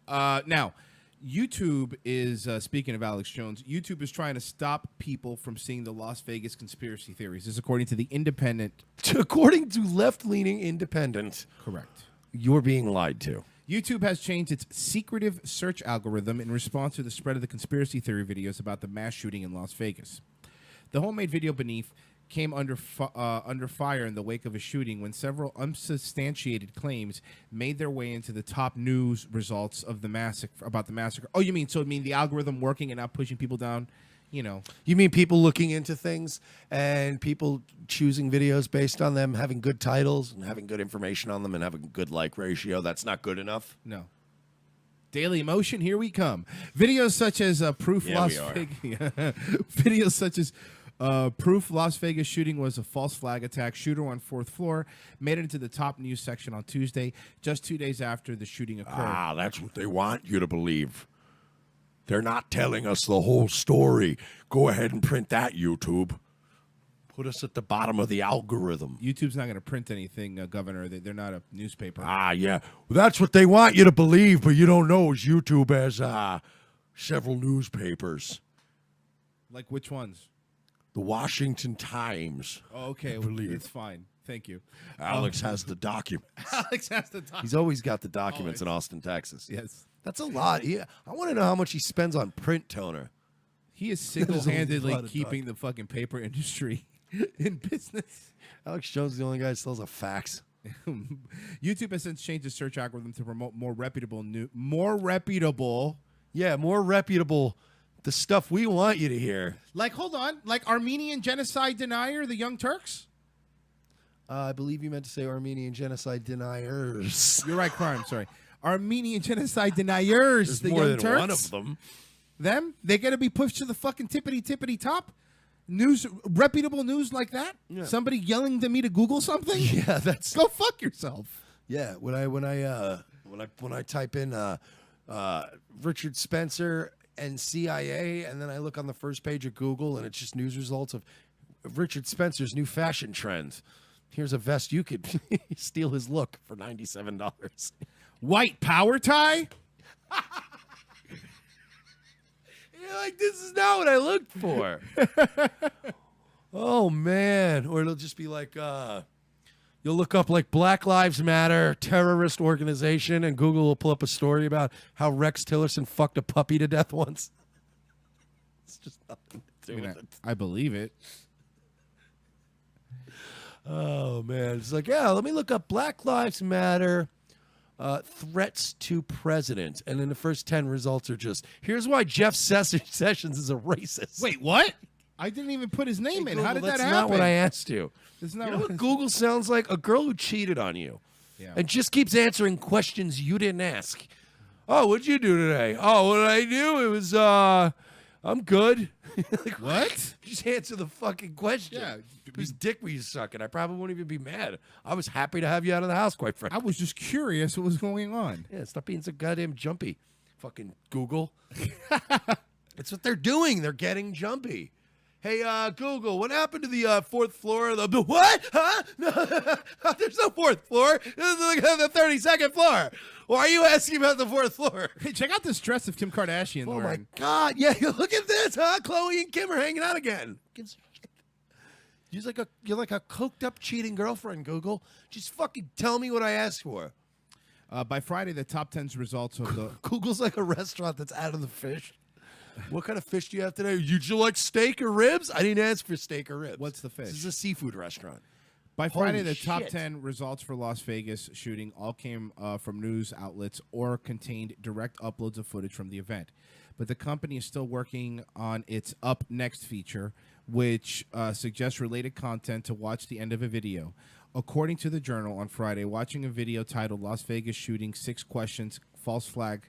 Now, YouTube is, speaking of Alex Jones, YouTube is trying to stop people from seeing the Las Vegas conspiracy theories. This is according to The Independent. According to left-leaning independents, Correct. you're being lied to. YouTube has changed its secretive search algorithm in response to the spread of the conspiracy theory videos about the mass shooting in Las Vegas. The homemade video beneath came under fire in the wake of a shooting when several unsubstantiated claims made their way into the top news results of the massacre. Oh, you mean the algorithm working and not pushing people down? You know. You mean people looking into things and people choosing videos based on them having good titles and having good information on them and having a good like ratio? That's not good enough? No. Daily Motion, here we come. Videos such as proof Yeah, Las we are. Vegas. Videos such as proof Las Vegas shooting was a false flag attack. Shooter on fourth floor made it into the top news section on Tuesday, just 2 days after the shooting occurred. Ah, that's what they want you to believe. They're not telling us the whole story. Go ahead and print that, YouTube. Put us at the bottom of the algorithm. YouTube's not going to print anything, Governor. They're not a newspaper. Yeah. Well, that's what they want you to believe, but you don't know is YouTube has several newspapers. Like which ones? The Washington Times. Oh, okay. It's fine. Thank you. Alex has the documents. Alex has the time. He's always got the documents in Austin, Texas. Yes. That's a lot. I want to know how much he spends on print toner. He is That is a single-handedly lot of keeping the fucking paper industry in business. Alex Jones is the only guy who sells a fax. YouTube has since changed the search algorithm to promote more reputable Yeah, more reputable. The stuff we want you to hear. Like, hold on, like Armenian genocide denier, the Young Turks? I believe you meant to say Armenian genocide deniers. You're right, crime, sorry. Armenian genocide deniers, There's the more Young than Turks. one of them. Them? They got to be pushed to the fucking tippity top? News, reputable news like that? Yeah. Somebody yelling to me to Google something? Yeah, that's Go fuck yourself. yeah. When I type in Richard Spencer and CIA, and then I look on the first page of Google, and it's just news results of Richard Spencer's new fashion trends. Here's a vest you could steal his look for $97. White power tie? You're like, this is not what I looked for. Oh man. Or it'll just be like you'll look up like Black Lives Matter terrorist organization, and Google will pull up a story about how Rex Tillerson fucked a puppy to death once. It's just nothing to do with it. I believe it. Oh man. It's like, yeah, let me look up Black Lives Matter threats to president, and then the first 10 results are just, here's why Jeff Sessions is a racist. Wait, what? I didn't even put his name in. Google, How did that that's happen? not what I asked you. That's You not know what what Google sounds like? A girl who cheated on you. Yeah. And just keeps answering questions you didn't ask. Oh, what'd you do today? Oh, what did I do? It was, I'm good. Like, What? Just answer the fucking question. Yeah. Whose dick were you sucking? I probably wouldn't even be mad. I was happy to have you out of the house, quite frankly. I was just curious what was going on. Yeah, stop being so goddamn jumpy. Fucking Google. That's what they're doing. They're getting jumpy. Hey, Google, what happened to the fourth floor of the what? Huh? No, there's no fourth floor. This is like the 32nd floor. Why are you asking about the fourth floor? Hey, check out this dress of Kim Kardashian Oh wearing. my God! Yeah, look at this, huh? Chloe and Kim are hanging out again. You're like a coked up cheating girlfriend, Google. Just fucking tell me what I asked for. By Friday, the top 10 results of the Google's like a restaurant that's out of the fish. What kind of fish do you have today? Would you like steak or ribs? I didn't ask for steak or ribs. What's the fish? This is a seafood restaurant. By Friday, Holy the top shit. 10 results for Las Vegas shooting all came from news outlets or contained direct uploads of footage from the event. But the company is still working on its Up Next feature, which suggests related content to watch the end of a video. According to the Journal on Friday, watching a video titled Las Vegas Shooting 6 Questions, False Flag,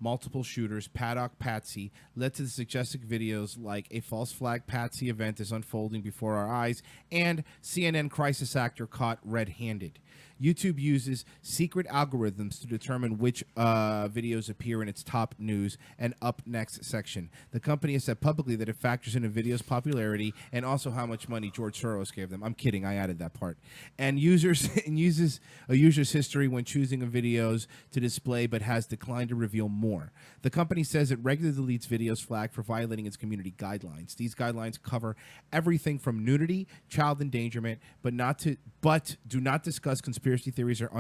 Multiple Shooters, Paddock Patsy led to the suggestive videos like a false flag Patsy event is unfolding before our eyes and CNN crisis actor caught red-handed. YouTube uses secret algorithms to determine which videos appear in its top news and up next section. The company has said publicly that it factors in a video's popularity and also how much money George Soros gave them. I'm kidding, I added that part. And uses a user's history when choosing videos to display, but has declined to reveal more. The company says it regularly deletes videos flagged for violating its community guidelines. These guidelines cover everything from nudity, child endangerment, but do not discuss conspiracy theories or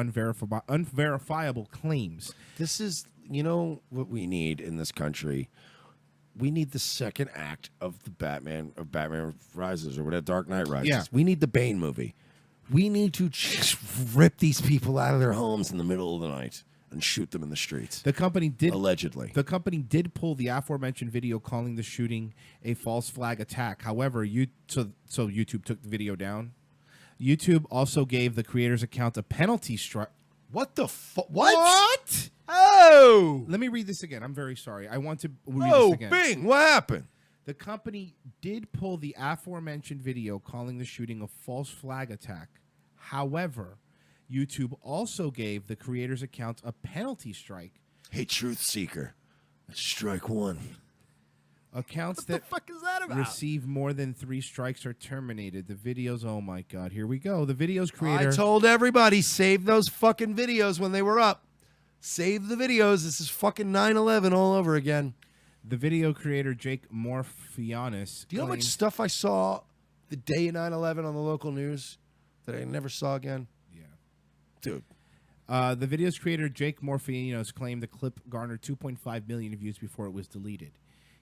unverifiable claims. This is, you know, what we need in this country. We need the second act of the Batman Rises or whatever, Dark Knight Rises. Yeah. We need the Bane movie. We need to just rip these people out of their homes in the middle of the night and shoot them in the streets. The company did allegedly. The company did pull the aforementioned video calling the shooting a false flag attack. However, so YouTube took the video down. YouTube also gave the creator's account a penalty strike. What the fuck? What? What? Oh! Let me read this again. I'm very sorry. I want to read Oh, this again. Bing, what happened? The company did pull the aforementioned video calling the shooting a false flag attack. However, YouTube also gave the creator's account a penalty strike. Hey, Truth Seeker. That's strike one. Accounts What the that fuck is that about? receive more than 3 strikes are terminated. The videos, oh my God, here we go. The videos creator. I told everybody, save those fucking videos when they were up. Save the videos. This is fucking 9/11 all over again. The video creator Jake Morphianis. Do you know how much stuff I saw the day of 9/11 on the local news that I never saw again? Yeah. Dude. The video's creator Jake Morphianis claimed the clip garnered 2.5 million views before it was deleted.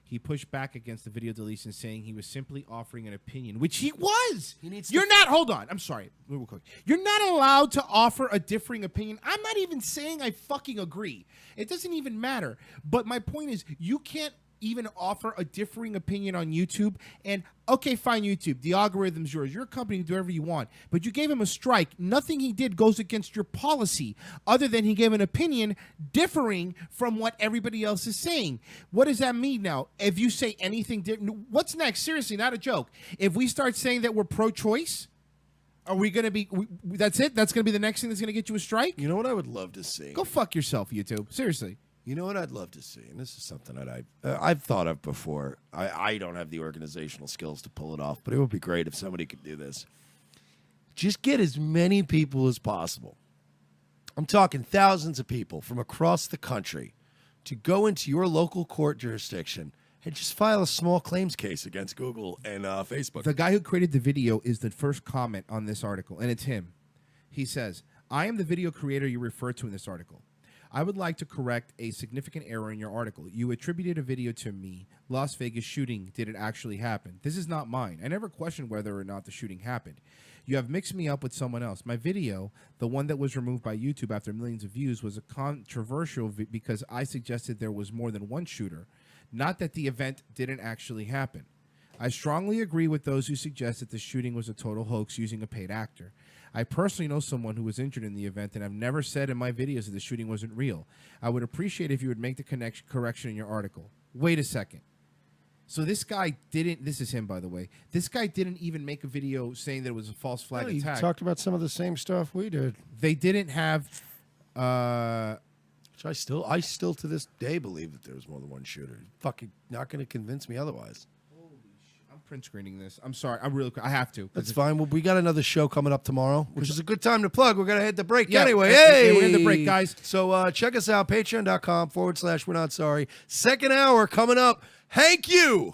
He pushed back against the video deletion, saying he was simply offering an opinion, which he was. You're not. Hold on. I'm sorry. Real quick. You're not allowed to offer a differing opinion. I'm not even saying I fucking agree. It doesn't even matter. But my point is, you can't even offer a differing opinion on YouTube. And okay, fine, YouTube. The algorithm's yours. You're a company, do whatever you want. But you gave him a strike. Nothing he did goes against your policy, other than he gave an opinion differing from what everybody else is saying. What does that mean now? If you say anything different, what's next? Seriously, not a joke. If we start saying that we're pro-choice, are we going to be? That's it. That's going to be the next thing that's going to get you a strike. You know what I would love to see? Go fuck yourself, YouTube. Seriously. You know what I'd love to see, and this is something that I've thought of before. I don't have the organizational skills to pull it off, but it would be great if somebody could do this. Just get as many people as possible. I'm talking thousands of people from across the country to go into your local court jurisdiction and just file a small claims case against Google and Facebook. The guy who created the video is the first comment on this article, and it's him. He says, "I am the video creator you refer to in this article. I would like to correct a significant error in your article. You attributed a video to me. Las Vegas shooting. Did it actually happen? This is not mine. I never questioned whether or not the shooting happened. You have mixed me up with someone else. My video, the one that was removed by YouTube after millions of views, was a controversial because I suggested there was more than one shooter, not that the event didn't actually happen. I strongly agree with those who suggest that the shooting was a total hoax using a paid actor. I personally know someone who was injured in the event, and I've never said in my videos that the shooting wasn't real. I would appreciate if you would make the correction in your article." Wait a second. So this guy didn't, this is him, by the way. This guy didn't even make a video saying that it was a false flag You attack. talked about some of the same stuff we did. They didn't have... Which I still to this day believe that there was more than one shooter. Fucking not going to convince me otherwise. I'm print screening this. I'm sorry. I have to. That's fine. Well, we got another show coming up tomorrow, which is a good time to plug. We're going to hit the break Yeah, anyway. hey, Hey, we're in the break, guys. So check us out, patreon.com/We're Not Sorry. Second hour coming up. Hank Yoo.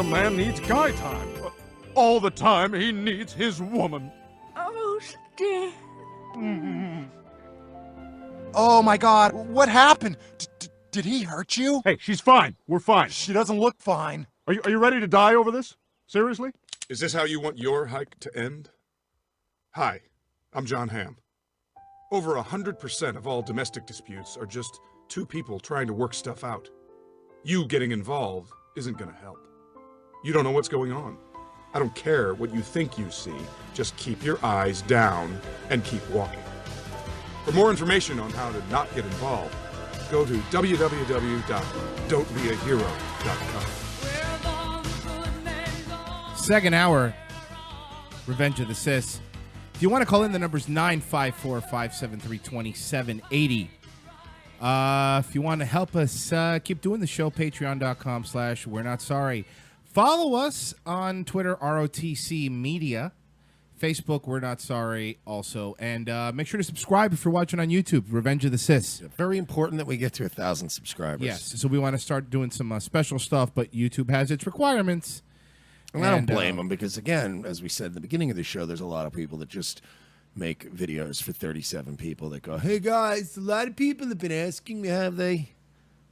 a man needs guy time. All the time he needs his woman. Oh, Steve. Oh my God, what happened? Did he hurt you? Hey, she's fine. We're fine. She doesn't look fine. Are you ready to die over this? Seriously? Is this how you want your hike to end? Hi, I'm John Hamm. Over 100% of all domestic disputes are just two people trying to work stuff out. You getting involved isn't gonna help. You don't know what's going on. I don't care what you think you see. Just keep your eyes down and keep walking. For more information on how to not get involved, go to www.don'tbeahero.com. Second hour, Revenge of the Sis. If you want to call in, the number's 954-573-2780. If you want to help us keep doing the show, patreon.com/We're Not Sorry. Follow us on Twitter, ROTC Media. Facebook, We're Not Sorry also. And make sure to subscribe if you're watching on YouTube, Revenge of the Sis. Very important that we get to 1,000 subscribers. Yes, so we want to start doing some special stuff, but YouTube has its requirements. And I don't blame them because, again, as we said at the beginning of the show, there's a lot of people that just make videos for 37 people that go, hey, guys, a lot of people have been asking me, have they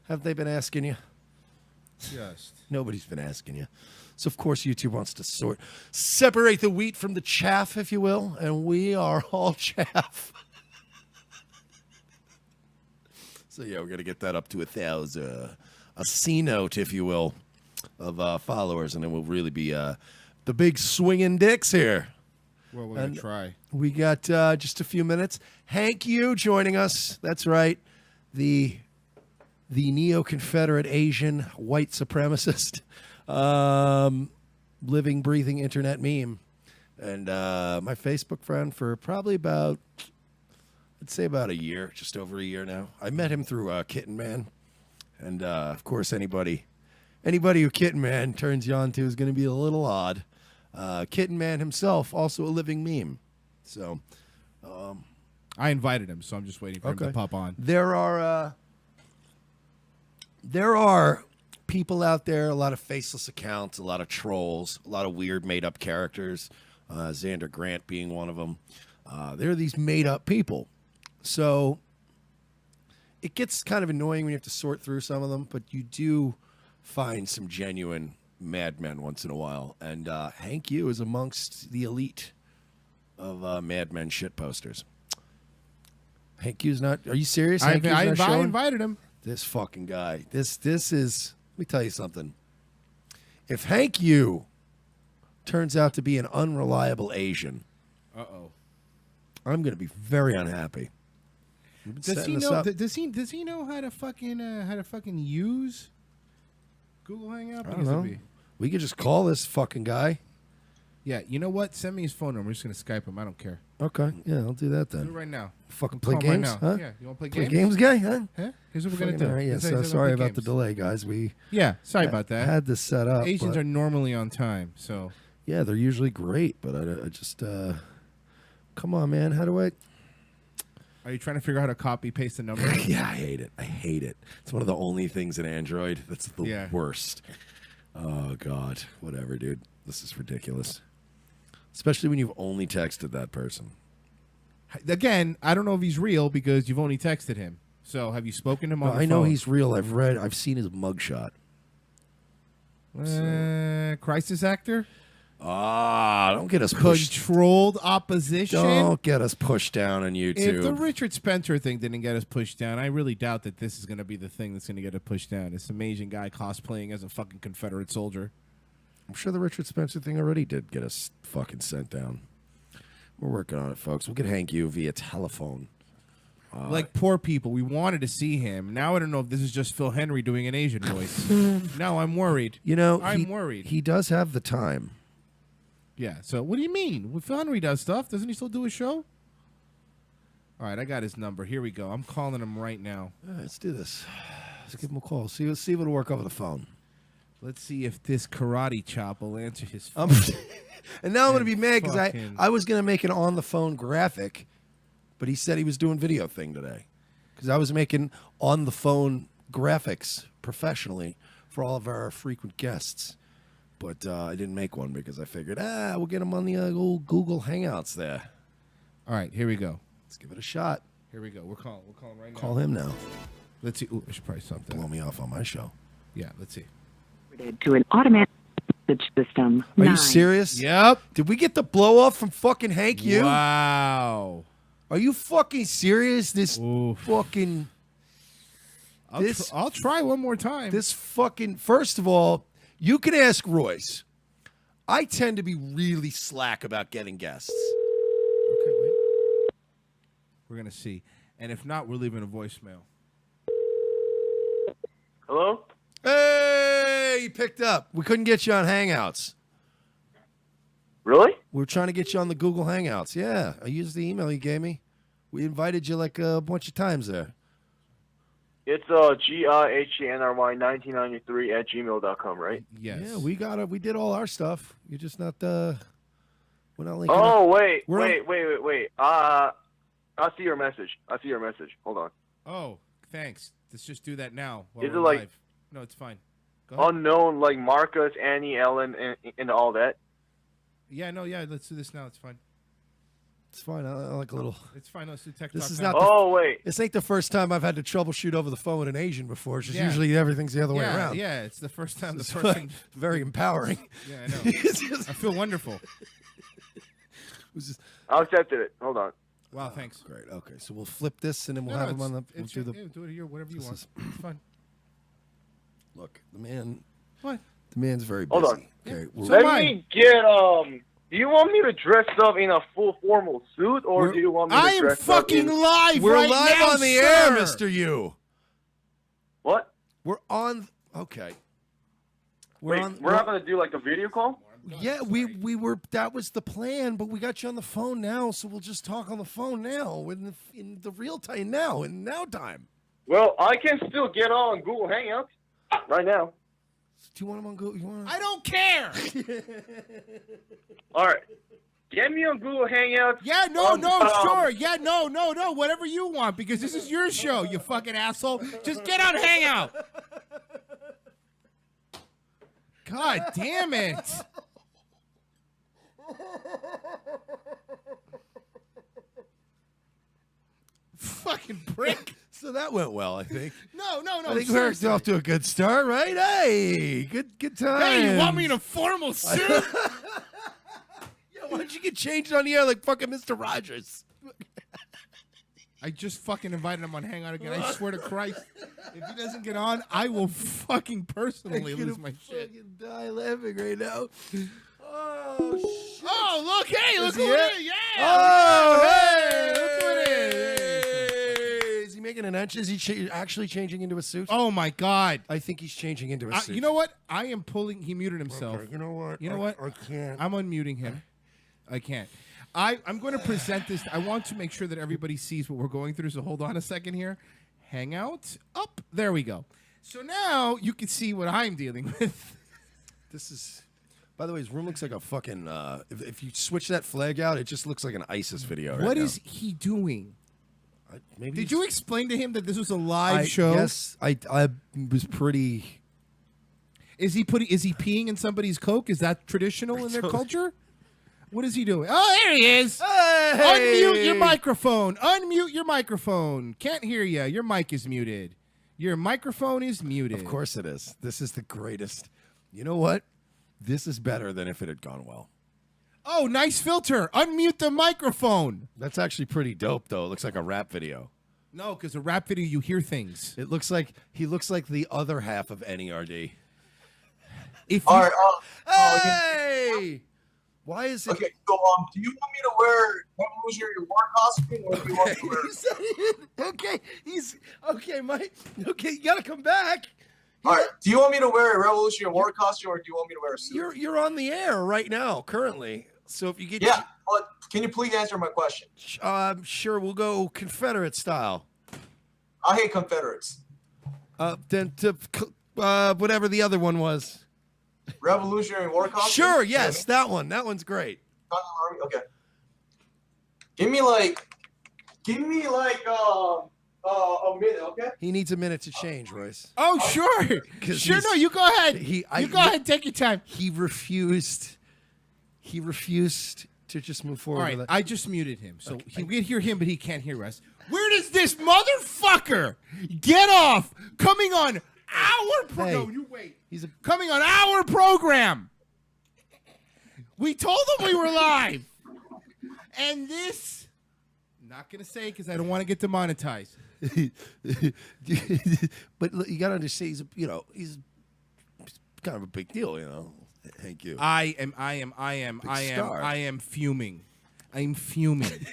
been asking you? Just. Nobody's been asking you. So, of course, YouTube wants to separate the wheat from the chaff, if you will, and we are all chaff. So, yeah, we're going to get that up to 1,000, a C note, if you will, of followers, and it will really be the big swinging dicks here. Well, we're going to try. We got just a few minutes. Hank Yoo joining us. That's right. The neo-Confederate Asian white supremacist, living, breathing internet meme. And my Facebook friend for probably about, I'd say about a year, just over a year now. I met him through Kitten Man. And, of course, anybody who Kitten Man turns you on to is going to be a little odd. Kitten Man himself, also a living meme. So, I invited him, so I'm just waiting for him to pop on. There are people out there, a lot of faceless accounts, a lot of trolls, a lot of weird made-up characters, Xander Grant being one of them. There are these made-up people. So it gets kind of annoying when you have to sort through some of them, but you do find some genuine madmen once in a while. And Hank Yoo is amongst the elite of madmen shit posters. Hank Yoo's not... Are you serious? I invited him. This fucking guy. This is... Let me tell you something. If Hank Yoo turns out to be an unreliable Asian... Uh-oh. I'm going to be very unhappy. Does he know? Does he know how to fucking use Google Hangout? I don't know. We could just call this fucking guy. Yeah, you know what? Send me his phone number. I'm just gonna Skype him. I don't care. Okay, yeah, I'll do that then. Do it right now. Fucking play Call games, him right now. huh? Yeah, you want to play Play games? games, guy, huh? Huh? Here's what we're gonna do. All right, yeah, so sorry about the delay, guys. Sorry about that. Had this set up. Asians are normally on time, so yeah, they're usually great, but I just come on, man. How do I? Are you trying to figure out how to copy paste the number? Yeah, I hate it. I hate it. It's one of the only things in Android that's the worst. Oh God, whatever, dude. This is ridiculous. Especially when you've only texted that person. Again, I don't know if he's real because you've only texted him. So have you spoken to him on the phone? I know he's real. I've seen his mugshot. Crisis actor? Don't get us pushed. Controlled opposition? Don't get us pushed down on YouTube. If the Richard Spencer thing didn't get us pushed down, I really doubt that this is going to be the thing that's going to get us pushed down. This amazing guy cosplaying as a fucking Confederate soldier. I'm sure the Richard Spencer thing already did get us fucking sent down. We're working on it, folks. We'll get Hank Yoo via telephone. Like poor people. We wanted to see him. Now I don't know if this is just Phil Henry doing an Asian voice. Now I'm worried. You know, I'm worried. He does have the time. Yeah, so what do you mean? Well, Phil Henry does stuff. Doesn't he still do a show? All right, I got his number. Here we go. I'm calling him right now. All right, let's do this. Let's give him a call. See if it'll work over the phone. Let's see if this karate chop will answer his phone. And now I'm going to be mad because I was going to make an on-the-phone graphic, but he said he was doing video thing today. Because I was making on-the-phone graphics professionally for all of our frequent guests. but I didn't make one because I figured, we'll get him on the old Google Hangouts there. All right, here we go. Let's give it a shot. Here we go. We're calling right now. Call him now. Let's see. Ooh, I should probably stop that. Blow me off on my show. Yeah, let's see. To an automatic message system. Are you serious? Yep. Did we get the blow off from fucking Hank Yoo? Wow. Are you fucking serious? This Oof. fucking... I'll try one more time. This fucking... First of all, you can ask Royce. I tend to be really slack about getting guests. Okay, wait. We're going to see. And if not, we're leaving a voicemail. Hello? Hey, you picked up. We couldn't get you on Hangouts. Really? We were trying to get you on the Google Hangouts. Yeah, I used the email you gave me. We invited you like a bunch of times there. It's GIHNRY1993@gmail.com, right? Yes. Yeah, we got it. We did all our stuff. You're just not we're not linking Oh, up. wait. We're Wait. I see your message. Hold on. Oh, thanks. Let's just do that now. While Is we're it like- live. No, it's fine. Go ahead. Unknown, like Marcus, Annie, Ellen, and all that. Yeah, no, yeah. Let's do this now. It's fine. It's fine. I like a little. It's fine. Let's do tech This talk is now. not. Oh, wait. This ain't the first time I've had to troubleshoot over the phone with an Asian before. It's just Yeah. usually everything's the other way around. Yeah, it's the first time the It's person. very empowering. Yeah, I know. I feel wonderful. I accepted it. Hold on. Wow, thanks. Great. Okay, so we'll flip this and then we'll No, have him on the. it's We'll do yeah, the. do it here, whatever you This want. is- It's fine. Look, the man. What? The man's very busy. Hold on. Okay. So we're- Let am I. me get, do you want me to dress up in a full formal suit, or We're- do you want me to I am dress fucking up in... live We're right live now, on the air, sir. Mister Yu. What? We're on. Okay. Wait, we're not going to do, like, a video call? Yeah, we were. That was the plan, but we got you on the phone now, so we'll just talk on the phone now in the real time now in now time. Well, I can still get on Google Hangouts right now. Do you want him on Google? You want? I don't care. All right. Get me on Google Hangouts. Yeah, no, sure. Yeah, no, whatever you want, because this is your show, you fucking asshole. Just get on Hangout. God damn it. Fucking prick. So that went well, I think. No. I think we're off to a good start, right? Hey, good time. Hey, you want me in a formal suit? Yeah, why don't you get changed on the air like fucking Mr. Rogers? I just fucking invited him on Hangout again. I swear to Christ, if he doesn't get on, I will fucking personally lose my shit. Fucking die laughing right now. Oh shit! Oh, look! Hey, look Is who he it it? is! Yeah! Oh, hey! Look who it is! Hey, is he making an entrance? Is he actually changing into a suit? Oh my God! I think he's changing into a suit. You know what? I am pulling. He muted himself. Okay, you know what? You know what? I can't. I'm unmuting him. I can't. I'm going to present this. I want to make sure that everybody sees what we're going through. So hold on a second here. Hangout up. There we go. So now you can see what I'm dealing with. This is. By the way, his room looks like a fucking. If you switch that flag out, it just looks like an ISIS video. What now. is he doing? Maybe Did you explain to him that this was a live show? Yes, I was pretty. Is he peeing in somebody's coke? Is that traditional in their culture? What is he doing? Oh, there he is. Hey! Unmute your microphone. Unmute your microphone. Can't hear you. Your mic is muted. Your microphone is muted. Of course it is. This is the greatest. You know what? This is better than if it had gone well. Oh, nice filter. Unmute the microphone. That's actually pretty dope, though. It looks like a rap video. No, because a rap video, you hear things. It looks like he looks like the other half of NERD. All right. Hey! Why is it? Okay. So, do you want me to wear Revolutionary War costume, or do you want me to wear? He said okay. He's okay, Mike. Okay, you gotta come back. All right. Do you want me to wear a Revolutionary War costume, or do you want me to wear a suit? You're on the air right now, currently. So if you get Yeah, but can you please answer my question? Sure, we'll go Confederate style. I hate Confederates. Then to whatever the other one was. Revolutionary War costume. Sure, yes, that one. That one's great. Okay. Give me like A minute, okay? He needs a minute to change, Royce. Oh, sure. 'Cause Sure, he's- no, you go ahead. He go ahead, take your time. He refused to just move forward All right, with it. I just muted him, so he can hear him, but he can't hear us. Where does this motherfucker get off coming on our program? Hey, You wait. He's a Coming on our program. We told him we were live, and this. I'm not gonna say because I don't want to get demonetized. but look, you got to understand, he's kind of a big deal, Hank Yoo. I am fuming. I'm fuming.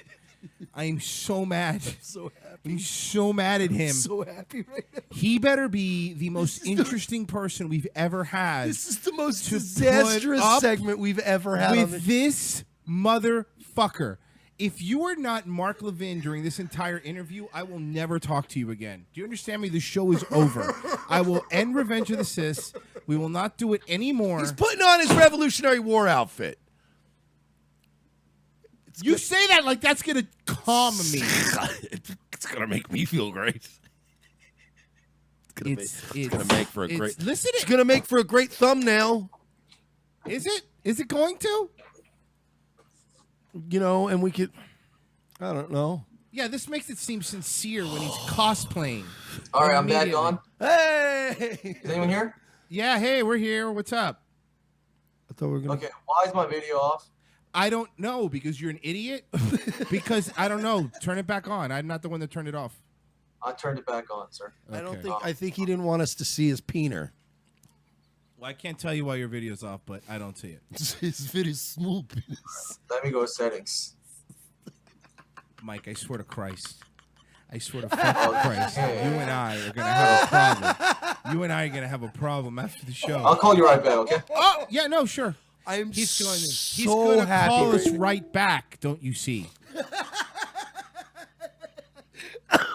I am so mad. so happy. I'm so mad at him. So happy right now. He better be the most interesting person we've ever had. This is the most to disastrous put up segment we've ever had on with the this motherfucker. If you are not Mark Levin during this entire interview, I will never talk to you again. Do you understand me? The show is over. I will end Revenge of the Sis. We will not do it anymore. He's putting on his Revolutionary War outfit. You say that like that's going to calm me. It's going to make me feel great. It's going to make for a great. Listen, it's going to make for a great thumbnail. Is it? Is it going to? And we could. I don't know. Yeah, this makes it seem sincere when he's cosplaying. All right, I'm back on. Hey! Is anyone here? Yeah, hey, we're here. What's up? I thought we were going Okay, why is my video off? I don't know because you're an idiot. Because I don't know. Turn it back on. I'm not the one that turned it off. I turned it back on, sir. Okay. I think he didn't want us to see his peener. Well, I can't tell you why your video's off, but I don't see it. His very small penis. Let me go to settings. Mike, I swear to Christ. I swear to fucking Christ. You and I are going to have a problem. You and I are going to have a problem after the show. I'll call you right back, okay? Oh, yeah, no, sure. He's going to call us right back, don't you see?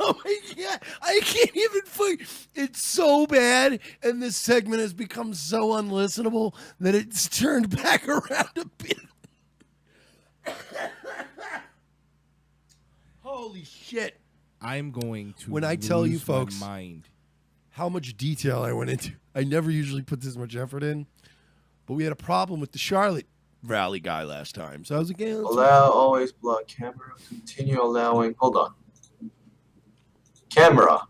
Oh my God. I can't even find. It's so bad, and this segment has become so unlistenable that it's turned back around a bit. Holy shit. I'm going to When I tell you lose my folks mind. how much detail I went into, I never usually put this much effort in, but we had a problem with the Charlotte rally guy last time. So I was like, yeah, Allow always block camera. Continue allowing. Hold on. Camera.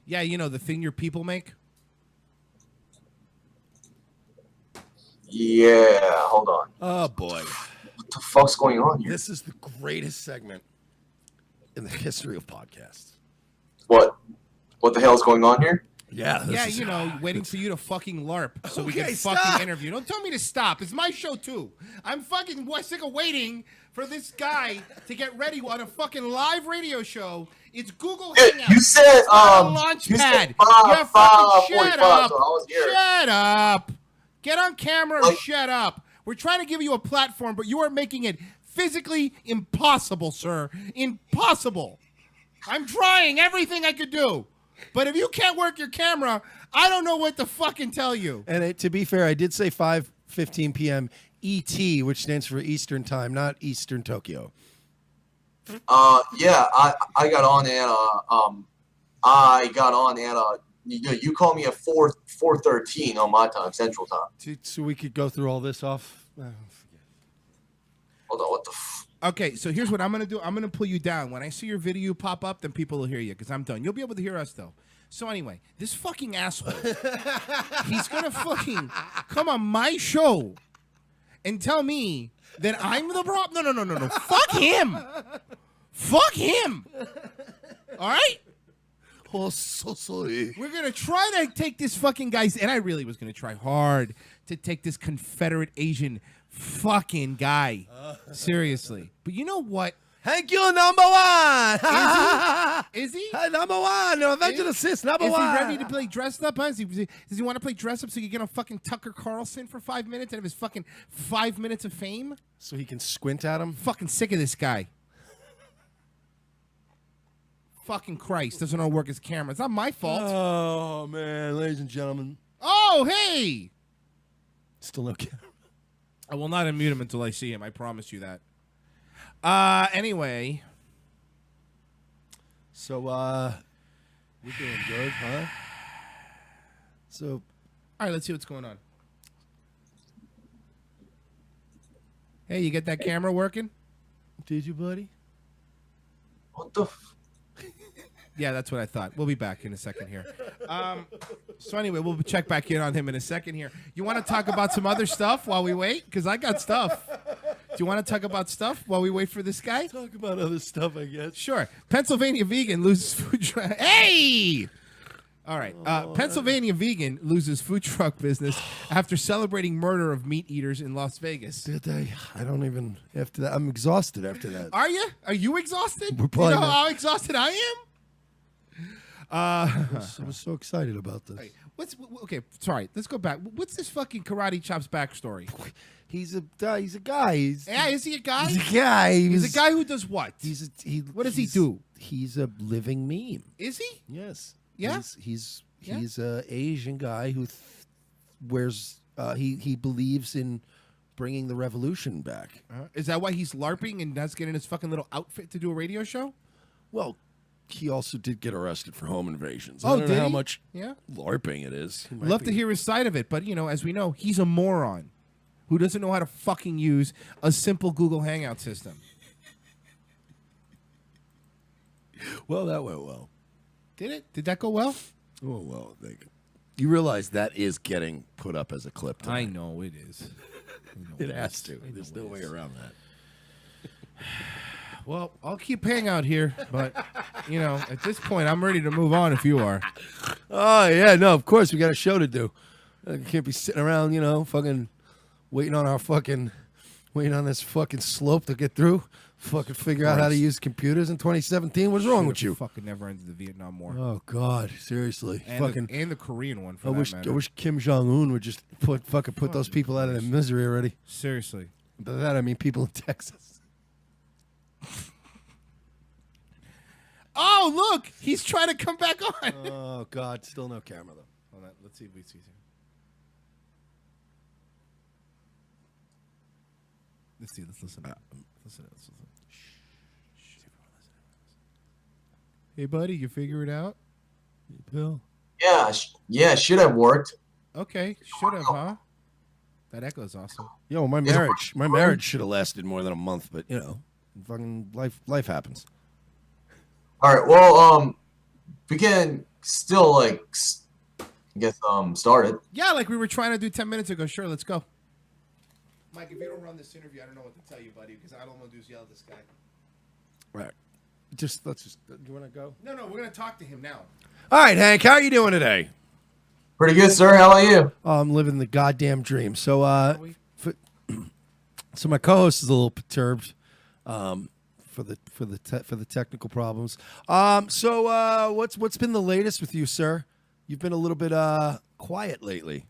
Yeah, the thing your people make? Yeah, hold on. oh boy. What the fuck's going on here? This is the greatest segment in the history of podcasts. What? What the hell's going on here? Yeah. Yeah, waiting for you to fucking LARP so we Okay, can stop. fucking interview. Don't tell me to stop. It's my show, too. I'm fucking sick of waiting for this guy to get ready on a fucking live radio show. It's Google Hangouts. You said, it's not a you Launchpad. said Yeah, fucking shut 5:45, up. so I was here. Shut up. Get on camera and shut up. We're trying to give you a platform, but you are making it physically impossible, sir. Impossible. I'm trying everything I could do. But if you can't work your camera, I don't know what to fucking tell you. And to be fair, I did say 5:15 p.m. ET, which stands for Eastern Time, not Eastern Tokyo. Yeah, I got on at you called me at 4:13 on my time, Central Time. So we could go through all this off. Hold on, what the Okay, so here's what I'm going to do. I'm going to pull you down. When I see your video pop up, then people will hear you because I'm done. You'll be able to hear us, though. So anyway, this fucking asshole, he's going to fucking come on my show and tell me that I'm the problem. No. Fuck him. Fuck him. All right? Oh, so sorry. We're going to try to take this fucking guy's, and I really was going to try hard to take this Confederate Asian fucking guy. Seriously. But you know what? Hank Yoo, number one. Is he? Number one. No, Avenger Assist, number Is one. he ready to play dressed up? Huh? Does he want to play dress up so you get on fucking Tucker Carlson for 5 minutes and have his fucking 5 minutes of fame? So he can squint at him? Fucking sick of this guy. Fucking Christ. Doesn't know how to work his camera. It's not my fault. Oh, man. Ladies and gentlemen. Oh, hey. Still no camera. I will not unmute him until I see him. I promise you that. Anyway. So, we're doing good, huh? So, all right, let's see what's going on. Hey, you get that camera working? Did you, buddy? What the? Yeah, that's what I thought. We'll be back in a second here. So anyway, we'll check back in on him in a second here. You want to talk about some other stuff while we wait? Because I got stuff. Do you want to talk about stuff while we wait for this guy? Talk about other stuff, I guess. Sure. Pennsylvania vegan loses food truck. Hey! All right. Pennsylvania vegan loses food truck business after celebrating murder of meat eaters in Las Vegas. Did they? I don't even. After that, I'm exhausted after that. Are you? Are you exhausted? We're You probably know not. how exhausted I am? I was so excited about this. Okay, sorry. Let's go back. What's this fucking Karate Chop's backstory? He's a guy. Yeah, is he a guy? He's a guy. He's a guy who does what? What does he do? He's a living meme. Is he? Yes. Yeah? He's Yeah? a Asian guy who wears. He believes in bringing the revolution back. Is that why he's LARPing and that's getting his fucking little outfit to do a radio show? Well, he also did get arrested for home invasions. Oh, I don't know did how he? much Yeah. LARPing it is. He might Love to be- hear his side of it, but you know, as we know, he's a moron who doesn't know how to fucking use a simple Google Hangout system. Well, that went well. Did it? Did that go well? Oh well, thank you. You realize that is getting put up as a clip. I tonight. know it is. It has to. There's no way around that. Well, I'll keep Hangout here, but you know, at this point, I'm ready to move on if you are. Oh yeah, no, of course we got a show to do. I can't be sitting around, you know, fucking waiting on this fucking slope to get through. Fucking figure out how to use computers in 2017. What's wrong with you? Fucking never ended the Vietnam War. Oh God, seriously. And, and the Korean one. For I that wish matter. Kim Jong Un would just put those people out of their misery already. Seriously. By that I mean people in Texas. Oh, look! He's trying to come back on. Oh God, still no camera though. Hold on, let's see if we see him. Let's see. Let's listen. Listen. Hey, buddy, you figure it out? Bill. Yeah, should have worked. Okay, should have, huh? That echo's awesome. Yo, my marriage should have lasted more than a month, but you know, fucking life happens. All right, well, we can still get started. Yeah, like we were trying to do 10 minutes ago. Sure, let's go. Mike, if you don't run this interview, I don't know what to tell you, buddy, because I don't want to do is yell at this guy. Right. Let's just. Do you want to go? No, we're gonna talk to him now. All right, Hank, how are you doing today? Pretty good, sir. How about you? I'm living the goddamn dream. So, so my co-host is a little perturbed, for the technical problems. So what's been the latest with you, sir? You've been a little bit quiet lately.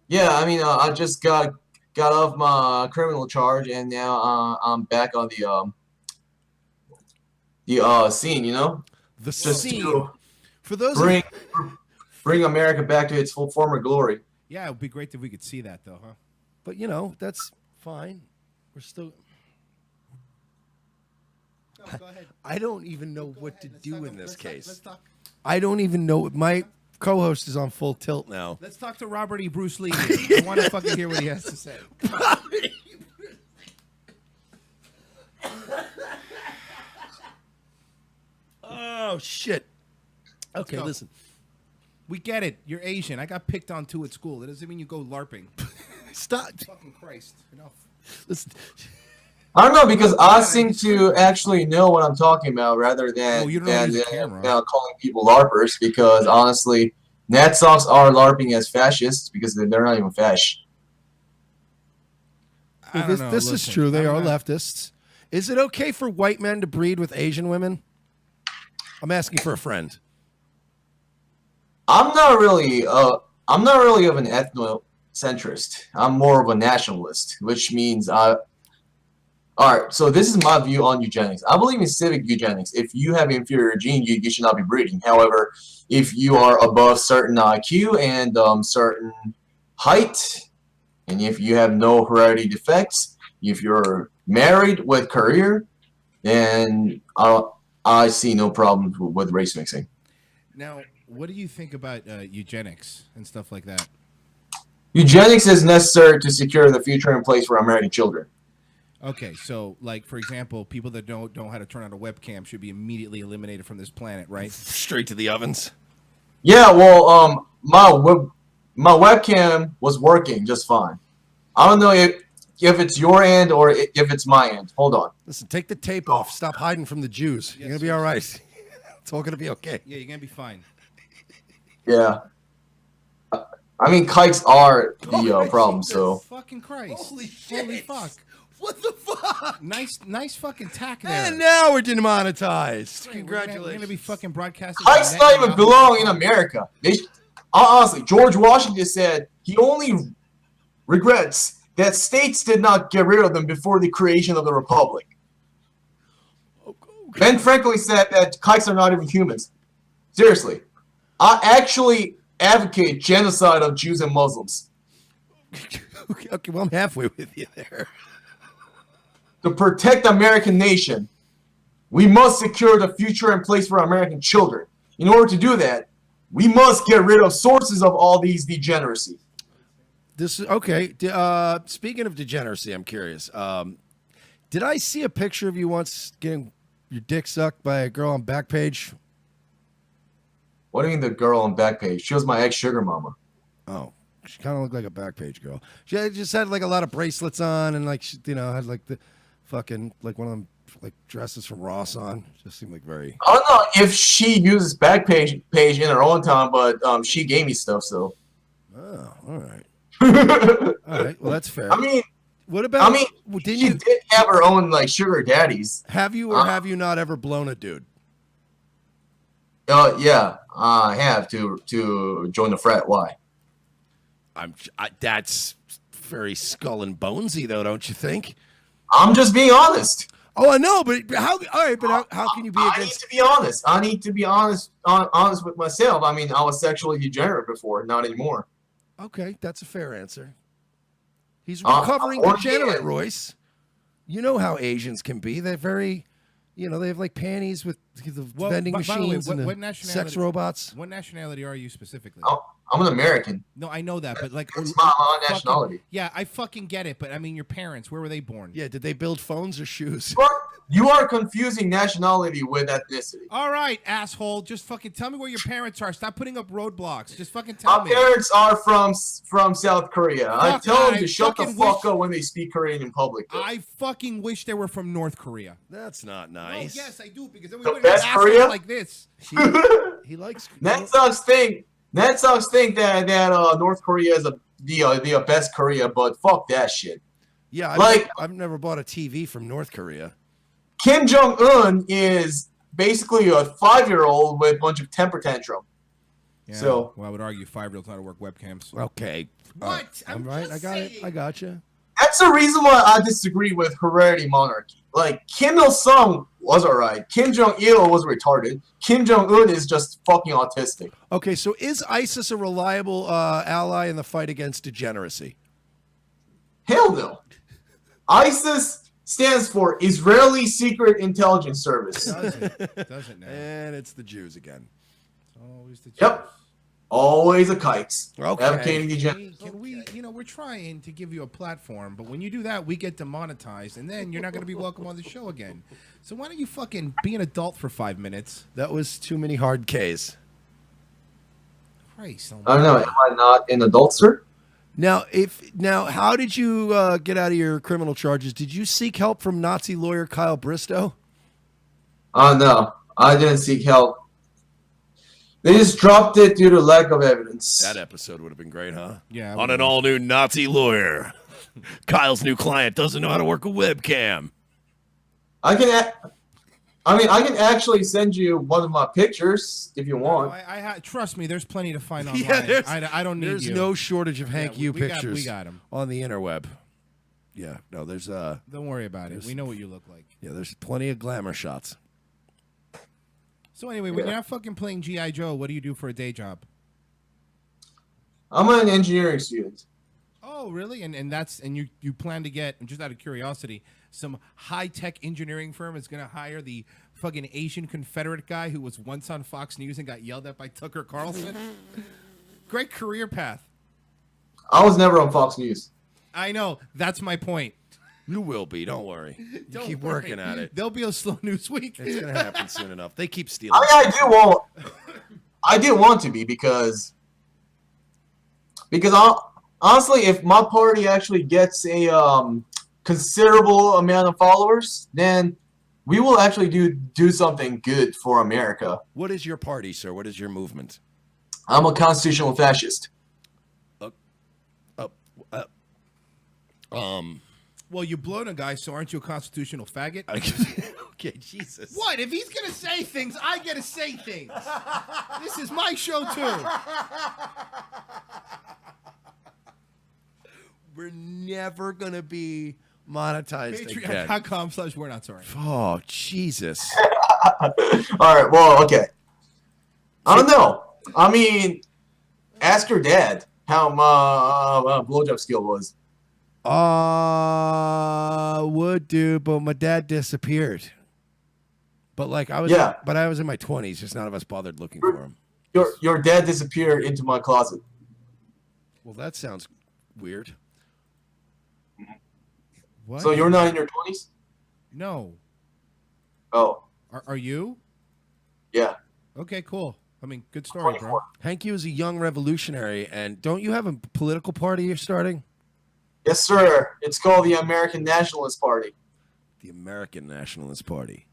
Yeah, I mean, I just got off my criminal charge, and now I'm back on the scene. You know, The just scene. to For those bring America back to its former glory. Yeah, it would be great if we could see that, though, huh? But you know, that's fine. We're still. No, go ahead. I don't even know what to do in this case. Let's talk. I don't even know. My co-host is on full tilt now. Let's talk to Robert E. Bruce Lee. I want to fucking hear what he has to say. Oh shit. Okay, go. listen. We get it. You're Asian. I got picked on too at school. That doesn't mean you go LARPing. Stop. Fucking Christ. Enough. Listen. I don't know, because I seem to actually know what I'm talking about rather than, Oh, you don't know how to use a camera. calling people LARPers, because honestly, Natsocks are LARPing as fascists because they're not even fasc. I don't This, know. this is Listen, true. They I'm are not- leftists. Is it okay for white men to breed with Asian women? I'm asking for a friend. I'm not really of an ethnocentrist. I'm more of a nationalist, which means alright, so this is my view on eugenics. I believe in civic eugenics. If you have inferior gene, you should not be breeding. However, if you are above certain IQ and certain height, and if you have no hereditary defects, if you're married with career, then I see no problem with race mixing. Now, what do you think about eugenics and stuff like that? Eugenics is necessary to secure the future and place for American children. Okay, so like for example, people that don't know how to turn on a webcam should be immediately eliminated from this planet, right? Straight to the ovens. Yeah, well, my webcam was working just fine. I don't know if it's your end or if it's my end. Hold on. Listen, take the tape off. Stop hiding from the Jews. You're gonna be all right. It's all gonna be okay. Yeah, you're gonna be fine. Yeah. I mean, kikes are the problem, so. Fucking Christ! Holy shit! Holy fuck! What the fuck? Nice fucking tack there. And now we're demonetized. Right, Congratulations. We're gonna be fucking broadcasting. Kikes not even belong in America. Honestly, George Washington said he only regrets that states did not get rid of them before the creation of the republic. Ben Franklin said that kikes are not even humans. Seriously. I actually advocate genocide of Jews and Muslims. Okay, well, I'm halfway with you there. To protect the American nation, we must secure the future and place for American children. In order to do that, we must get rid of sources of all these degeneracy. This is okay. Speaking of degeneracy, I'm curious. Did I see a picture of you once getting your dick sucked by a girl on Backpage? What do you mean the girl on Backpage? She was my ex-sugar mama. Oh, she kind of looked like a Backpage girl. She just had like a lot of bracelets on and like, she, had like the fucking, like one of them like dresses from Ross on. Just seemed like very... I don't know if she uses Backpage in her own time, but she gave me stuff, so. Oh, all right. All right, well, that's fair. I mean, what about... she did have her own like sugar daddies. Have you or have you not ever blown a dude? Yeah, I have to join the frat. Why? That's very skull and bonesy, though, don't you think? I'm just being honest. Oh, I know, but how? All right, but how can you be against? I need to be honest. I need to be honest with myself. I mean, I was sexually degenerate before, not anymore. Okay, that's a fair answer. He's recovering degenerate, Royce. You know how Asians can be. They're very, they have like panties with the vending machines and the sex robots. What nationality are you specifically? I'm an American. No, I know that, but like, it's my nationality. Yeah, I fucking get it, but I mean, your parents, where were they born? Yeah, did they build phones or shoes? You are confusing nationality with ethnicity. All right, asshole, just fucking tell me where your parents are. Stop putting up roadblocks. Just fucking tell me. My parents are from South Korea. I tell them to shut the fuck up when they speak Korean in public. Though. I fucking wish they were from North Korea. That's not nice. No, yes, I do, because then we the wouldn't have Korea like this. He likes that sucks thing. That sucks think that North Korea is the best Korea, but fuck that shit. Yeah, I've never bought a TV from North Korea. Kim Jong-un is basically a 5-year-old with a bunch of temper tantrum. Yeah, so, well, I would argue 5-year-olds know how to work webcams. Okay. What? I'm right. I got it. I got you. That's the reason why I disagree with hereditary monarchy. Like, Kim Il-sung was alright. Kim Jong-il was retarded. Kim Jong-un is just fucking autistic. Okay, so is ISIS a reliable ally in the fight against degeneracy? Hell no. ISIS stands for Israeli Secret Intelligence Service. Doesn't now. And it's the Jews again. It's always the Jews. Yep. Always a kikes. Okay. Advocating degeneracy. Can we, we're trying to give you a platform, but when you do that, we get demonetized, and then you're not going to be welcome on the show again. So why don't you fucking be an adult for 5 minutes? That was too many hard Ks. Christ. I don't know. Am I not an adult, sir? Now, how did you get out of your criminal charges? Did you seek help from Nazi lawyer Kyle Bristow? Oh, no. I didn't seek help. They just dropped it due to lack of evidence. That episode would have been great, huh? Yeah. On an all-new Nazi lawyer. Kyle's new client doesn't know how to work a webcam. I can actually send you one of my pictures if you want. No, trust me, there's plenty to find online. Yeah, I don't need there's you. no shortage of Hank Yoo pictures. We got them on the interweb. Yeah, no, there's Don't worry about it. We know what you look like. Yeah, there's plenty of glamour shots. So anyway, when you're not fucking playing G.I. Joe, what do you do for a day job? I'm an engineering student. Oh, really? And you plan to get, just out of curiosity, some high-tech engineering firm is going to hire the fucking Asian Confederate guy who was once on Fox News and got yelled at by Tucker Carlson? Great career path. I was never on Fox News. I know. That's my point. You will be. Don't worry. You keep working at it. There'll be a slow news week. It's going to happen soon enough. They keep stealing. I did want to be because honestly, if my party actually gets a considerable amount of followers, then we will actually do something good for America. What is your party, sir? What is your movement? I'm a constitutional fascist. Well, you blown a guy, so aren't you a constitutional faggot? Okay, Jesus. What? If he's going to say things, I get to say things. This is my show, too. We're never going to be monetized again. Patreon.com/we're not sorry. Oh, Jesus. All right, well, okay. I don't know. I mean, ask your dad how my blowjob skill was. Would do, but my dad disappeared. But like I was, but I was in my 20s. Just none of us bothered looking for him. Your dad disappeared into my closet. Well, that sounds weird. What? So you're not in your 20s? No. Oh. Are you? Yeah. Okay, cool. I mean, good story, bro. Hank Yoo is a young revolutionary, and don't you have a political party you're starting? Yes, sir. It's called the American Nationalist Party. The American Nationalist Party.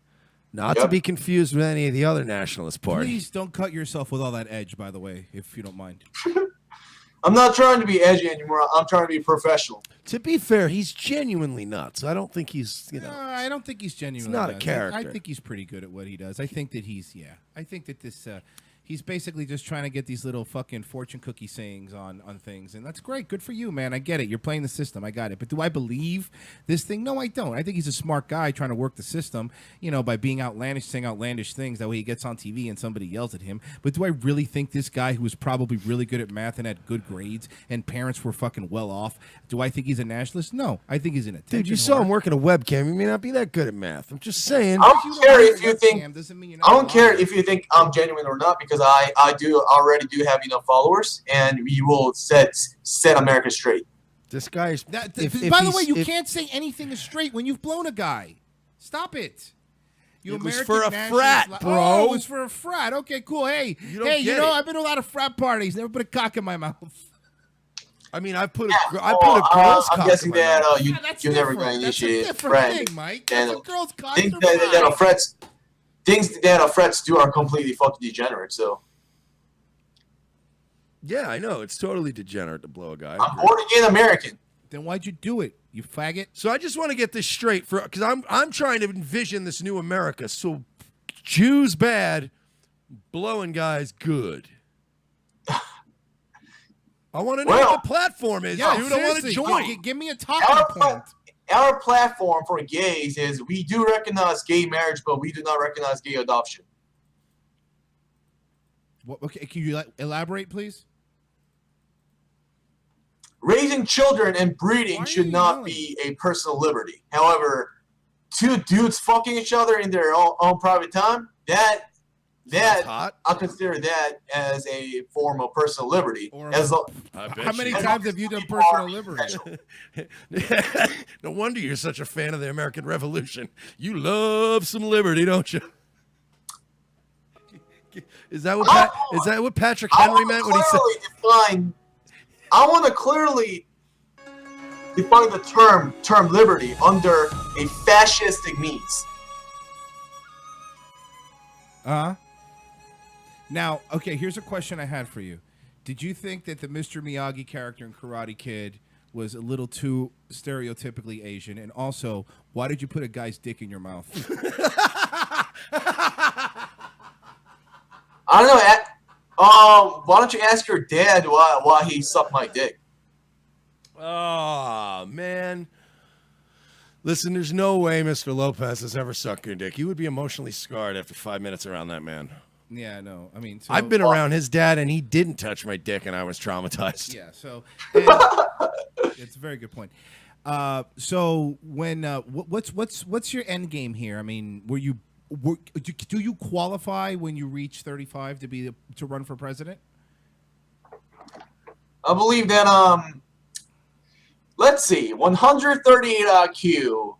Not to be confused with any of the other nationalist parties. Please don't cut yourself with all that edge, by the way, if you don't mind. I'm not trying to be edgy anymore. I'm trying to be professional. To be fair, he's genuinely nuts. I don't think he's, I don't think he's genuinely not a nuts. character. I think he's pretty good at what he does. I think that I think that this, he's basically just trying to get these little fucking fortune cookie sayings on things. And that's great. Good for you, man. I get it. You're playing the system. I got it. But do I believe this thing? No, I don't. I think he's a smart guy trying to work the system, by being outlandish, saying outlandish things. That way he gets on TV and somebody yells at him. But do I really think this guy who was probably really good at math and had good grades and parents were fucking well off, do I think he's a nationalist? No. I think he's an attention Dude, you saw him working a webcam. You may not be that good at math. I'm just saying. I don't care if you think I'm genuine or not, because I already do have enough followers, and we will set America straight. This guy's. By the way, you can't say anything is straight when you've blown a guy. Stop it. It was for a frat, bro. Oh, it was for a frat. Okay, cool. Hey, I've been to a lot of frat parties. Never put a cock in my mouth. I mean, I put a girl's cock. I'm guessing in my mouth. that you never got initiated. That's a different thing, Mike. That's a girl's cock. Things that frets do are completely fucking degenerate. So. Yeah, I know. It's totally degenerate to blow a guy. I'm born again American. Then why'd you do it, you faggot? So I just want to get this straight, because I'm trying to envision this new America. So Jews bad, blowing guys good. I want to know what the platform is, dude. I want to join. Give me a talking point. Our platform for gays is we do recognize gay marriage, but we do not recognize gay adoption. Okay, can you elaborate, please? Raising children and breeding should not be a personal liberty. However, two dudes fucking each other in their own private time, that I consider that as a form of personal liberty. How many times have you done personal liberty? No wonder you're such a fan of the American Revolution. You love some liberty, don't you? Is that what Patrick Henry meant when he said? I want to clearly define the term liberty under a fascistic means. Now, okay, here's a question I had for you. Did you think that the Mr. Miyagi character in Karate Kid was a little too stereotypically Asian? And also, why did you put a guy's dick in your mouth? I don't know. Why don't you ask your dad why he sucked my dick? Oh, man. Listen, there's no way Mr. Lopez has ever sucked your dick. You would be emotionally scarred after 5 minutes around that man. Yeah, I know. I mean, I've been around his dad, and he didn't touch my dick, and I was traumatized. Yeah, so It's a very good point. So when what's your end game here? I mean, do you qualify when you reach 35 to run for president? I believe that let's see, 138 IQ.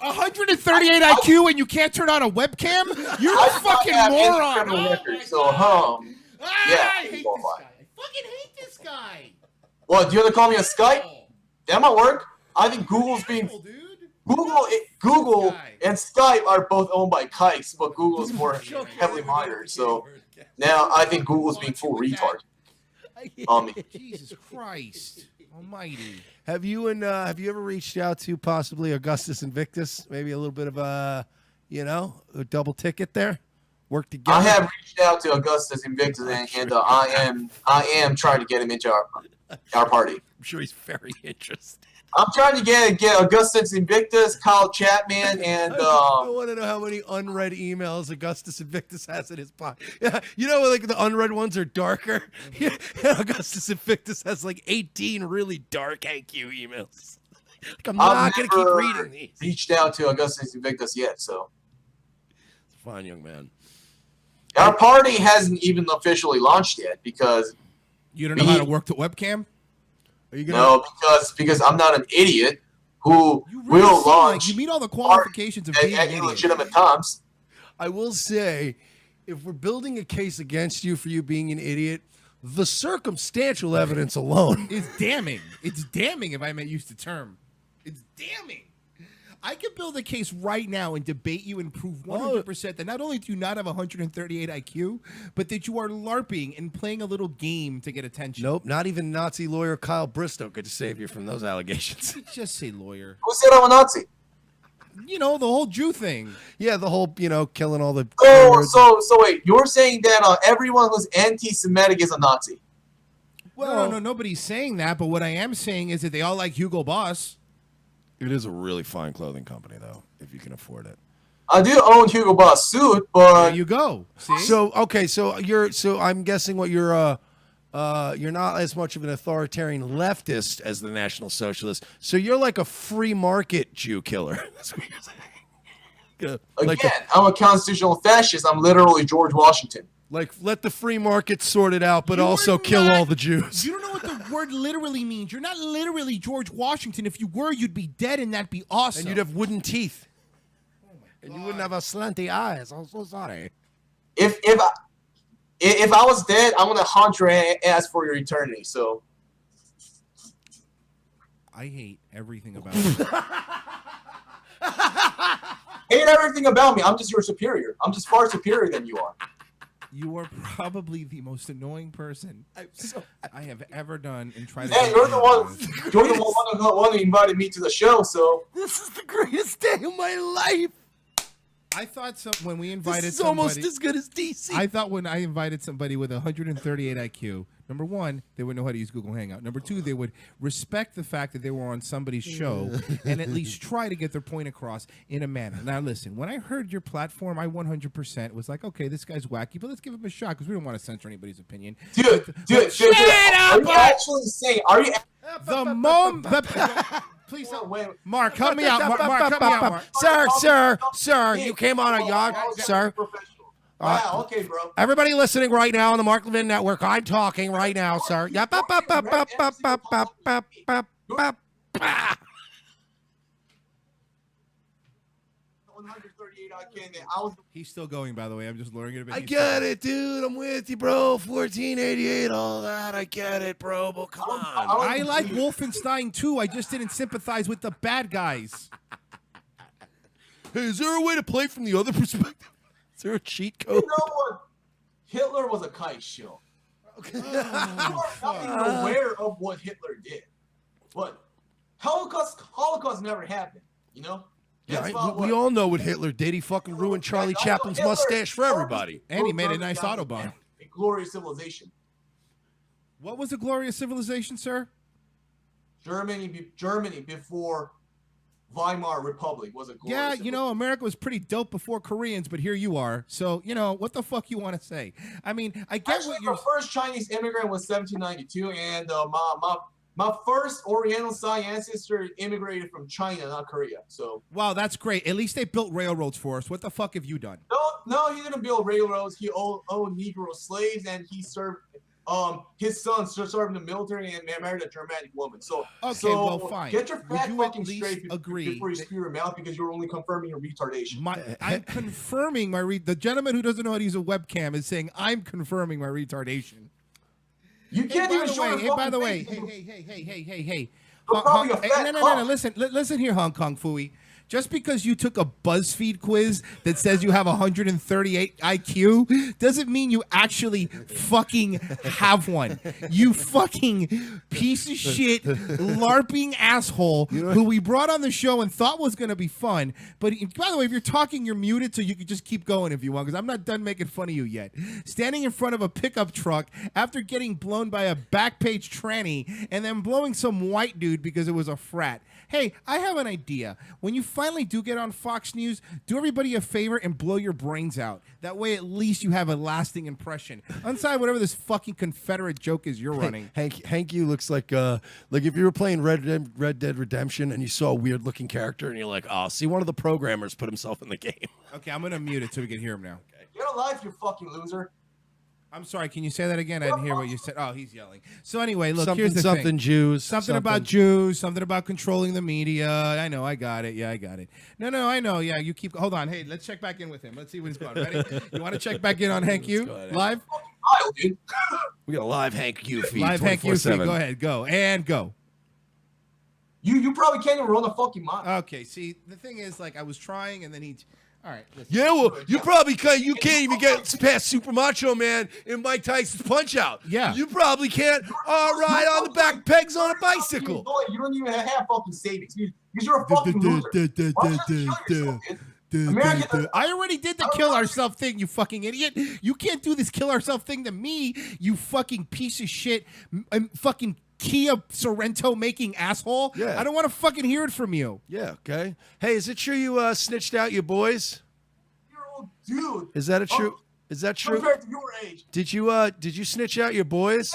138 IQ and you can't turn on a webcam? You're a fucking moron. Record, so yeah, I hate this guy. I fucking hate this guy. What, do you want to call me a Skype? That might work. I think Google's being Google and Skype are both owned by kikes, but Google is more heavily monitored. So now I think Google's being full retard. Jesus Christ Almighty! Have you ever reached out to possibly Augustus Invictus? Maybe a little bit of a double ticket there. Work together. I have reached out to Augustus Invictus, and I am trying to get him into our party. I'm sure he's very interested. I'm trying to get Augustus Invictus, Kyle Chapman, and I want to know how many unread emails Augustus Invictus has in his pocket. Yeah, like the unread ones are darker. Yeah, Augustus Invictus has like 18 really dark Hank Yoo emails. Like, I'm not going to keep reading these. Reached out to Augustus Invictus yet, so it's a fine young man. Our party hasn't even officially launched yet because you don't know how to work the webcam. No, because I'm not an idiot who will launch. You meet all the qualifications of being at illegitimate times. I will say, if we're building a case against you for you being an idiot, the circumstantial evidence alone is damning. It's damning, if I may use the term. It's damning. I could build a case right now and debate you and prove 100% that not only do you not have 138 IQ, but that you are LARPing and playing a little game to get attention. Nope, not even Nazi lawyer Kyle Bristow could save you from those allegations. Just say lawyer. Who said I'm a Nazi? The whole Jew thing. Yeah, the whole, killing all the... So wait, you're saying that everyone who's anti-Semitic is a Nazi? Well, no, nobody's saying that, but what I am saying is that they all like Hugo Boss. It is a really fine clothing company, though, if you can afford it. I do own Hugo Boss suit, but there you go. See? So I'm guessing what you're not as much of an authoritarian leftist as the National Socialist. So you're like a free market Jew killer. That's what you're saying. Again, I'm a constitutional fascist. I'm literally George Washington. Like, let the free market sort it out, but also kill all the Jews. You don't know what the word literally means. You're not literally George Washington. If you were, you'd be dead, and that'd be awesome. And you'd have wooden teeth. And you wouldn't have a slanty eyes. I'm so sorry. If I was dead, I'm gonna haunt your ass for your eternity. So I hate everything about you. Hate everything about me. I'm just your superior. I'm just far superior than you are. You are probably the most annoying person I have ever done and tried to. Hey, you're the one who invited me to the show. So this is the greatest day of my life. I thought when we invited this is somebody, almost as good as DC. I thought when I invited somebody with 138 IQ, number one, they would know how to use Google Hangout. Number two, they would respect the fact that they were on somebody's show and at least try to get their point across in a manner. Now, listen, when I heard your platform, I 100% was like, okay, this guy's wacky, but let's give him a shot because we don't want to censor anybody's opinion. Dude, shut up! Are you actually saying? Are you? The moment. Please don't wait. Mark, help me out. Mark, help me out, Mark. Sir, you came on a yacht, sir. Wow, okay, bro. Everybody listening right now on the Mark Levin Network, I'm talking right now, sir. Yep. He's still going, by the way. I'm just lowering it a bit. I get it, dude. I'm with you, bro. 1488, all that. I get it, bro. But come on. I like Wolfenstein too. I just didn't sympathize with the bad guys. Hey, is there a way to play from the other perspective? Is there a cheat code? You know what? Hitler was a kite show. Okay. You are not even aware of what Hitler did. But Holocaust never happened, you know? Yeah, we all know what Hitler did. He fucking ruined Charlie Chaplin's mustache for everybody. And he made a nice Autobahn. A glorious civilization. What was a glorious civilization, sir? Germany before Weimar Republic was a glorious. Yeah, you know, America was pretty dope before Koreans, but here you are. So, you know, what the fuck you want to say? I mean, I get Actually, what you're... the first Chinese immigrant was 1792, and my first Oriental Thai ancestor immigrated from China, not Korea. So Wow, that's great. At least they built railroads for us. What the fuck have you done? no, he didn't build railroads. He owned Negro slaves, and he served. His son served in the military and married a Germanic woman. So Okay, well, fine. Get your fat Would you fucking at least straight agree before you spew your mouth, because you're only confirming your retardation. I'm confirming my the gentleman who doesn't know how to use a webcam is saying I'm confirming my retardation. You can't even show your by the way, fucking hey. You're probably a fat No, listen here, Hong Kong Fooey. Just because you took a BuzzFeed quiz that says you have 138 IQ doesn't mean you actually fucking have one. You fucking piece of shit, LARPing asshole who we brought on the show and thought was going to be fun. But by the way, if you're talking, you're muted, so you can just keep going if you want, because I'm not done making fun of you yet. Standing in front of a pickup truck after getting blown by a backpage tranny and then blowing some white dude because it was a frat. Hey, I have an idea. When you finally do get on Fox News, do everybody a favor and blow your brains out. That way, at least you have a lasting impression. Inside whatever this fucking Confederate joke is you're running. Hank Yoo looks like if you were playing Red Dead Redemption and you saw a weird looking character and you're like, oh, see, one of the programmers put himself in the game. Okay, I'm gonna mute it so we can hear him now. Okay. Get a life, you fucking loser. I'm sorry, can you say that again? I didn't hear what you said. Oh, he's yelling. So anyway, look, Something, here's the something thing. Jews. Something about Jews, something about controlling the media. I know, I got it. Yeah, I got it. No, I know. Yeah, you keep, hold on. Hey, let's check back in with him. Let's see what he's going. Ready? You want to check back in on Hank Yoo? Live? We got a live Hank Yoo feed. Live Hank Yoo feed. Go ahead, go. And go. You probably can't even run a fucking mile. Okay, see, the thing is, like, I was trying, and then he... All right. Listen. Yeah, well, you probably can't. You can't even get past Super Macho Man in Mike Tyson's Punch Out. Yeah. You probably can't ride on the back pegs on a bicycle. You don't even have fucking savings. Because you're a fucking loser. Why don't you just kill yourself, dude? I already did the kill ourselves thing, you fucking idiot. You can't do this kill ourselves thing to me, you fucking piece of shit, fucking Kia Sorrento making asshole. Yeah. I don't want to fucking hear it from you. Yeah, okay. Hey, is it true you snitched out your boys? You're old dude. Is that true? Is that true? Compared to your age. Did you snitch out your boys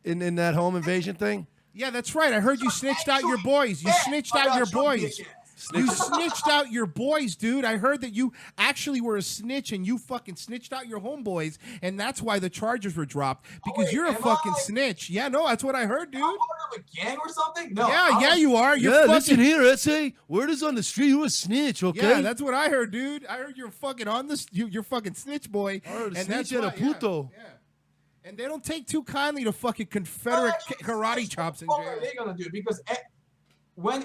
in that home invasion thing? Yeah, that's right. I heard you snitched out your boys. You snitched out your boys. You snitched out your boys, dude. I heard that you actually were a snitch and you fucking snitched out your homeboys, and that's why the charges were dropped, because you're a fucking snitch. Yeah, no, that's what I heard, dude. I'm part of a gang or something? No. Yeah, you are. You're fucking... listen here, S.A. Word is on the street, you're a snitch, okay? Yeah, that's what I heard, dude. I heard you're fucking on this. You're fucking snitch boy. And that's snitch at a puto. Yeah. And they don't take too kindly to fucking Confederate karate chops in jail. What are they gonna do? Because when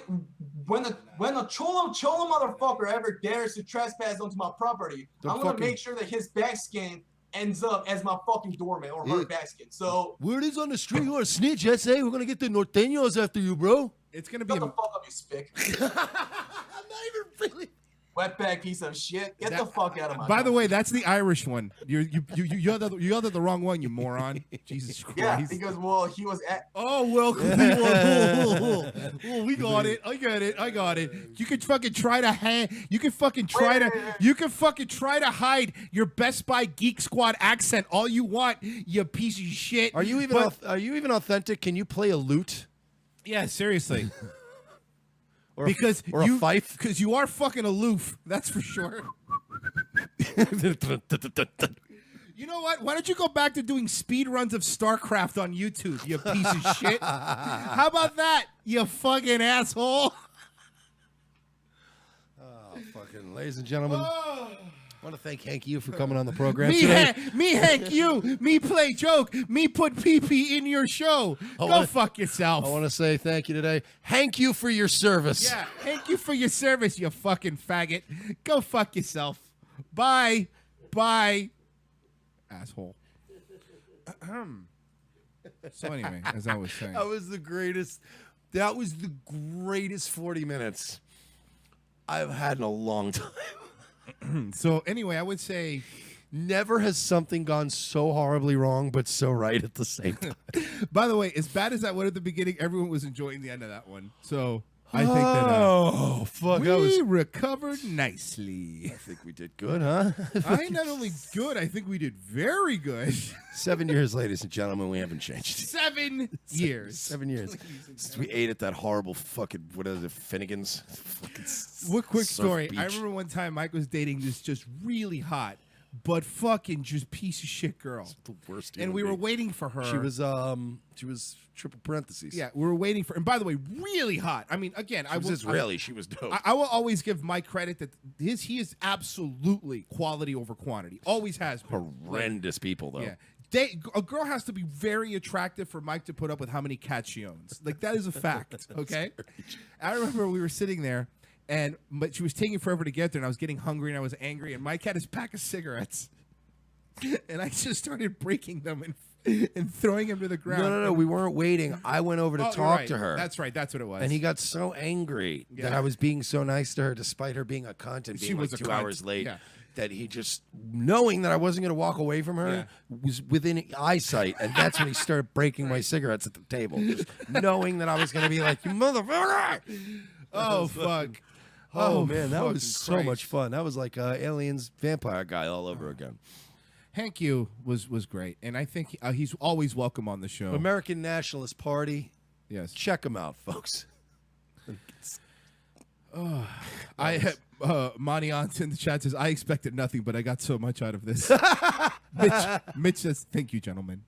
a cholo motherfucker ever dares to trespass onto my property, I'm gonna make sure that his backskin ends up as my fucking doormat or her backskin. So word is on the street, you're a snitch, S.A. We're gonna get the norteños after you, bro. It's gonna be shut the fuck up, you spick. I'm not even really. Wetbag piece of shit. Get the fuck out of my. By the way, that's the Irish one. You yelled at the wrong one, you moron. Jesus Christ. Yeah, because he was at. Oh well, we got it. I got it. You could fucking try to You can fucking try to hide your Best Buy Geek Squad accent all you want, you piece of shit. Are you even authentic? Can you play a lute? Yeah, seriously. Or a fife? Because you are fucking aloof, that's for sure. You know what? Why don't you go back to doing speed runs of StarCraft on YouTube, you piece of shit? How about that, you fucking asshole? Oh, fucking, ladies and gentlemen. I want to thank Hank Yoo for coming on the program today. Me, Hank Yoo, me play joke, me put pee-pee in your show. Go fuck yourself. I want to say thank you today. Hank Yoo for your service. Yeah, thank you for your service, you fucking faggot. Go fuck yourself. Bye. Bye. Asshole. So anyway, as I was saying. That was the greatest 40 minutes I've had in a long time. So anyway, I would say never has something gone so horribly wrong, but so right at the same time. By the way, as bad as that went at the beginning, everyone was enjoying the end of that one. So I think that fuck, we recovered nicely. I think we did good, huh? I not only good, I think we did very good. 7 years, ladies and gentlemen, we haven't changed. 7 years. 7 years since we ate at that horrible fucking what is it, Finnegan's? What quick Surf story? Beach. I remember one time Mike was dating this just really hot, but fucking just piece of shit girl. The worst. And we were waiting for her. She was triple parentheses. Yeah, we were waiting for. And by the way, really hot. I mean, again, She was Israeli. She was dope. I will always give Mike credit that he is absolutely quality over quantity. Always has been. Horrendous people though. Yeah. A girl has to be very attractive for Mike to put up with how many cats she owns. Like, that is a fact, okay? I remember we were sitting there, but she was taking forever to get there, and I was getting hungry, and I was angry, and Mike had his pack of cigarettes. And I just started breaking them and throwing them to the ground. No. We weren't waiting. I went over to talk to her. That's right. That's what it was. And he got so angry that I was being so nice to her, despite her being a cunt and being like 2 hours late. Yeah. That he just, knowing that I wasn't going to walk away from her, was within eyesight. And that's when he started breaking my cigarettes at the table. Just knowing that I was going to be like, you motherfucker. Oh, fuck. Oh, man, that was so Christ. much fun. That was like Aliens vampire guy all over again. Hank Yoo was great. And I think he's always welcome on the show. American Nationalist Party. Yes. Check him out, folks. Monty Ant in the chat says, I expected nothing, but I got so much out of this. Mitch says, thank you, gentlemen.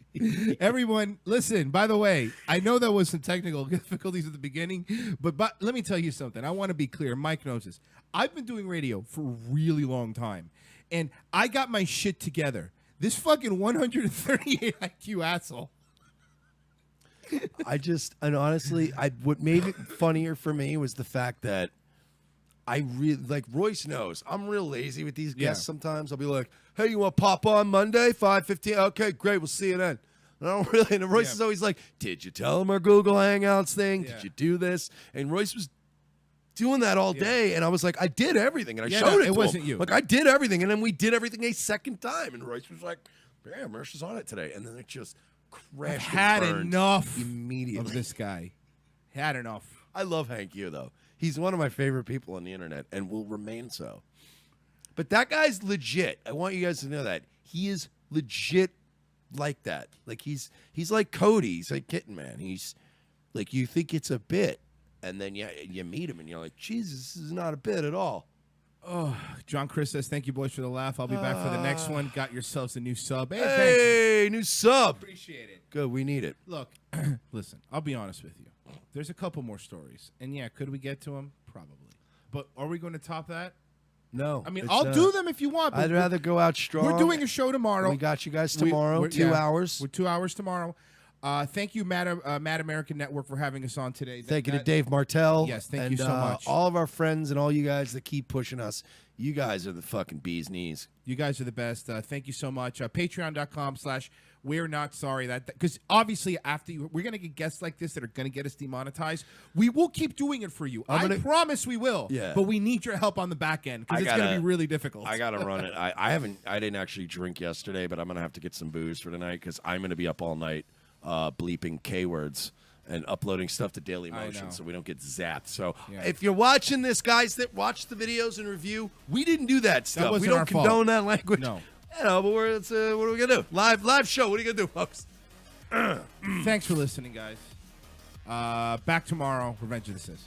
Everyone, listen, by the way, I know there was some technical difficulties at the beginning, but let me tell you something. I want to be clear. Mike knows this. I've been doing radio for a really long time, and I got my shit together. This fucking 138 IQ asshole. And honestly, what made it funnier for me was the fact that I really, like, Royce knows I'm real lazy with these guests. Sometimes I'll be like, hey, you want to pop on Monday, 5:15? Okay, great, we'll see you then. And I don't really, and Royce is always like, did you tell him our Google Hangouts thing? Did you do this? And Royce was doing that all day, and I was like, I did everything, and I showed it. It wasn't him. you. Like, I did everything, and then we did everying a second time, and Royce was like, damn, Mercer's on it today, and then it just crashed. Had and burned enough immediately of this guy. Had enough. I love Hank Yoo, though. He's one of my favorite people on the internet, and will remain so. But that guy's legit. I want you guys to know that he is legit like that. Like he's like Cody. He's like Kitten Man. He's like, you think it's a bit, and then you meet him, and you're like, Jesus, this is not a bit at all. Oh, John Chris says, thank you, boys, for the laugh. I'll be back for the next one. Got yourselves a new sub. Hey, new sub. Appreciate it. Good, we need it. Look, listen, I'll be honest with you. There's a couple more stories. And yeah, could we get to them? Probably. But are we going to top that? No. I mean, I'll do them if you want. But I'd rather go out strong. We're doing a show tomorrow. We got you guys tomorrow, 2 hours. We're 2 hours tomorrow. Thank you, Mad American Network, for having us on today. Thank you to Dave Martell. Yes, thank you so much. All of our friends and all you guys that keep pushing us. You guys are the fucking bee's knees. You guys are the best. Thank you so much. Patreon.com/We're Not Sorry. Because obviously we're going to get guests like this that are going to get us demonetized. We will keep doing it for you. I promise we will. Yeah. But we need your help on the back end because it's going to be really difficult. I got to run it. I didn't actually drink yesterday, but I'm going to have to get some booze for tonight because I'm going to be up all night bleeping K-words and uploading stuff to Daily Motion so we don't get zapped. So if you're watching this, guys that watch the videos and review, we didn't do that stuff. Wasn't We don't our condone fault. that language. No. You know, but what are we going to do? Live show. What are you going to do, folks? Thanks for listening, guys. Back tomorrow. Revenge of the Sis.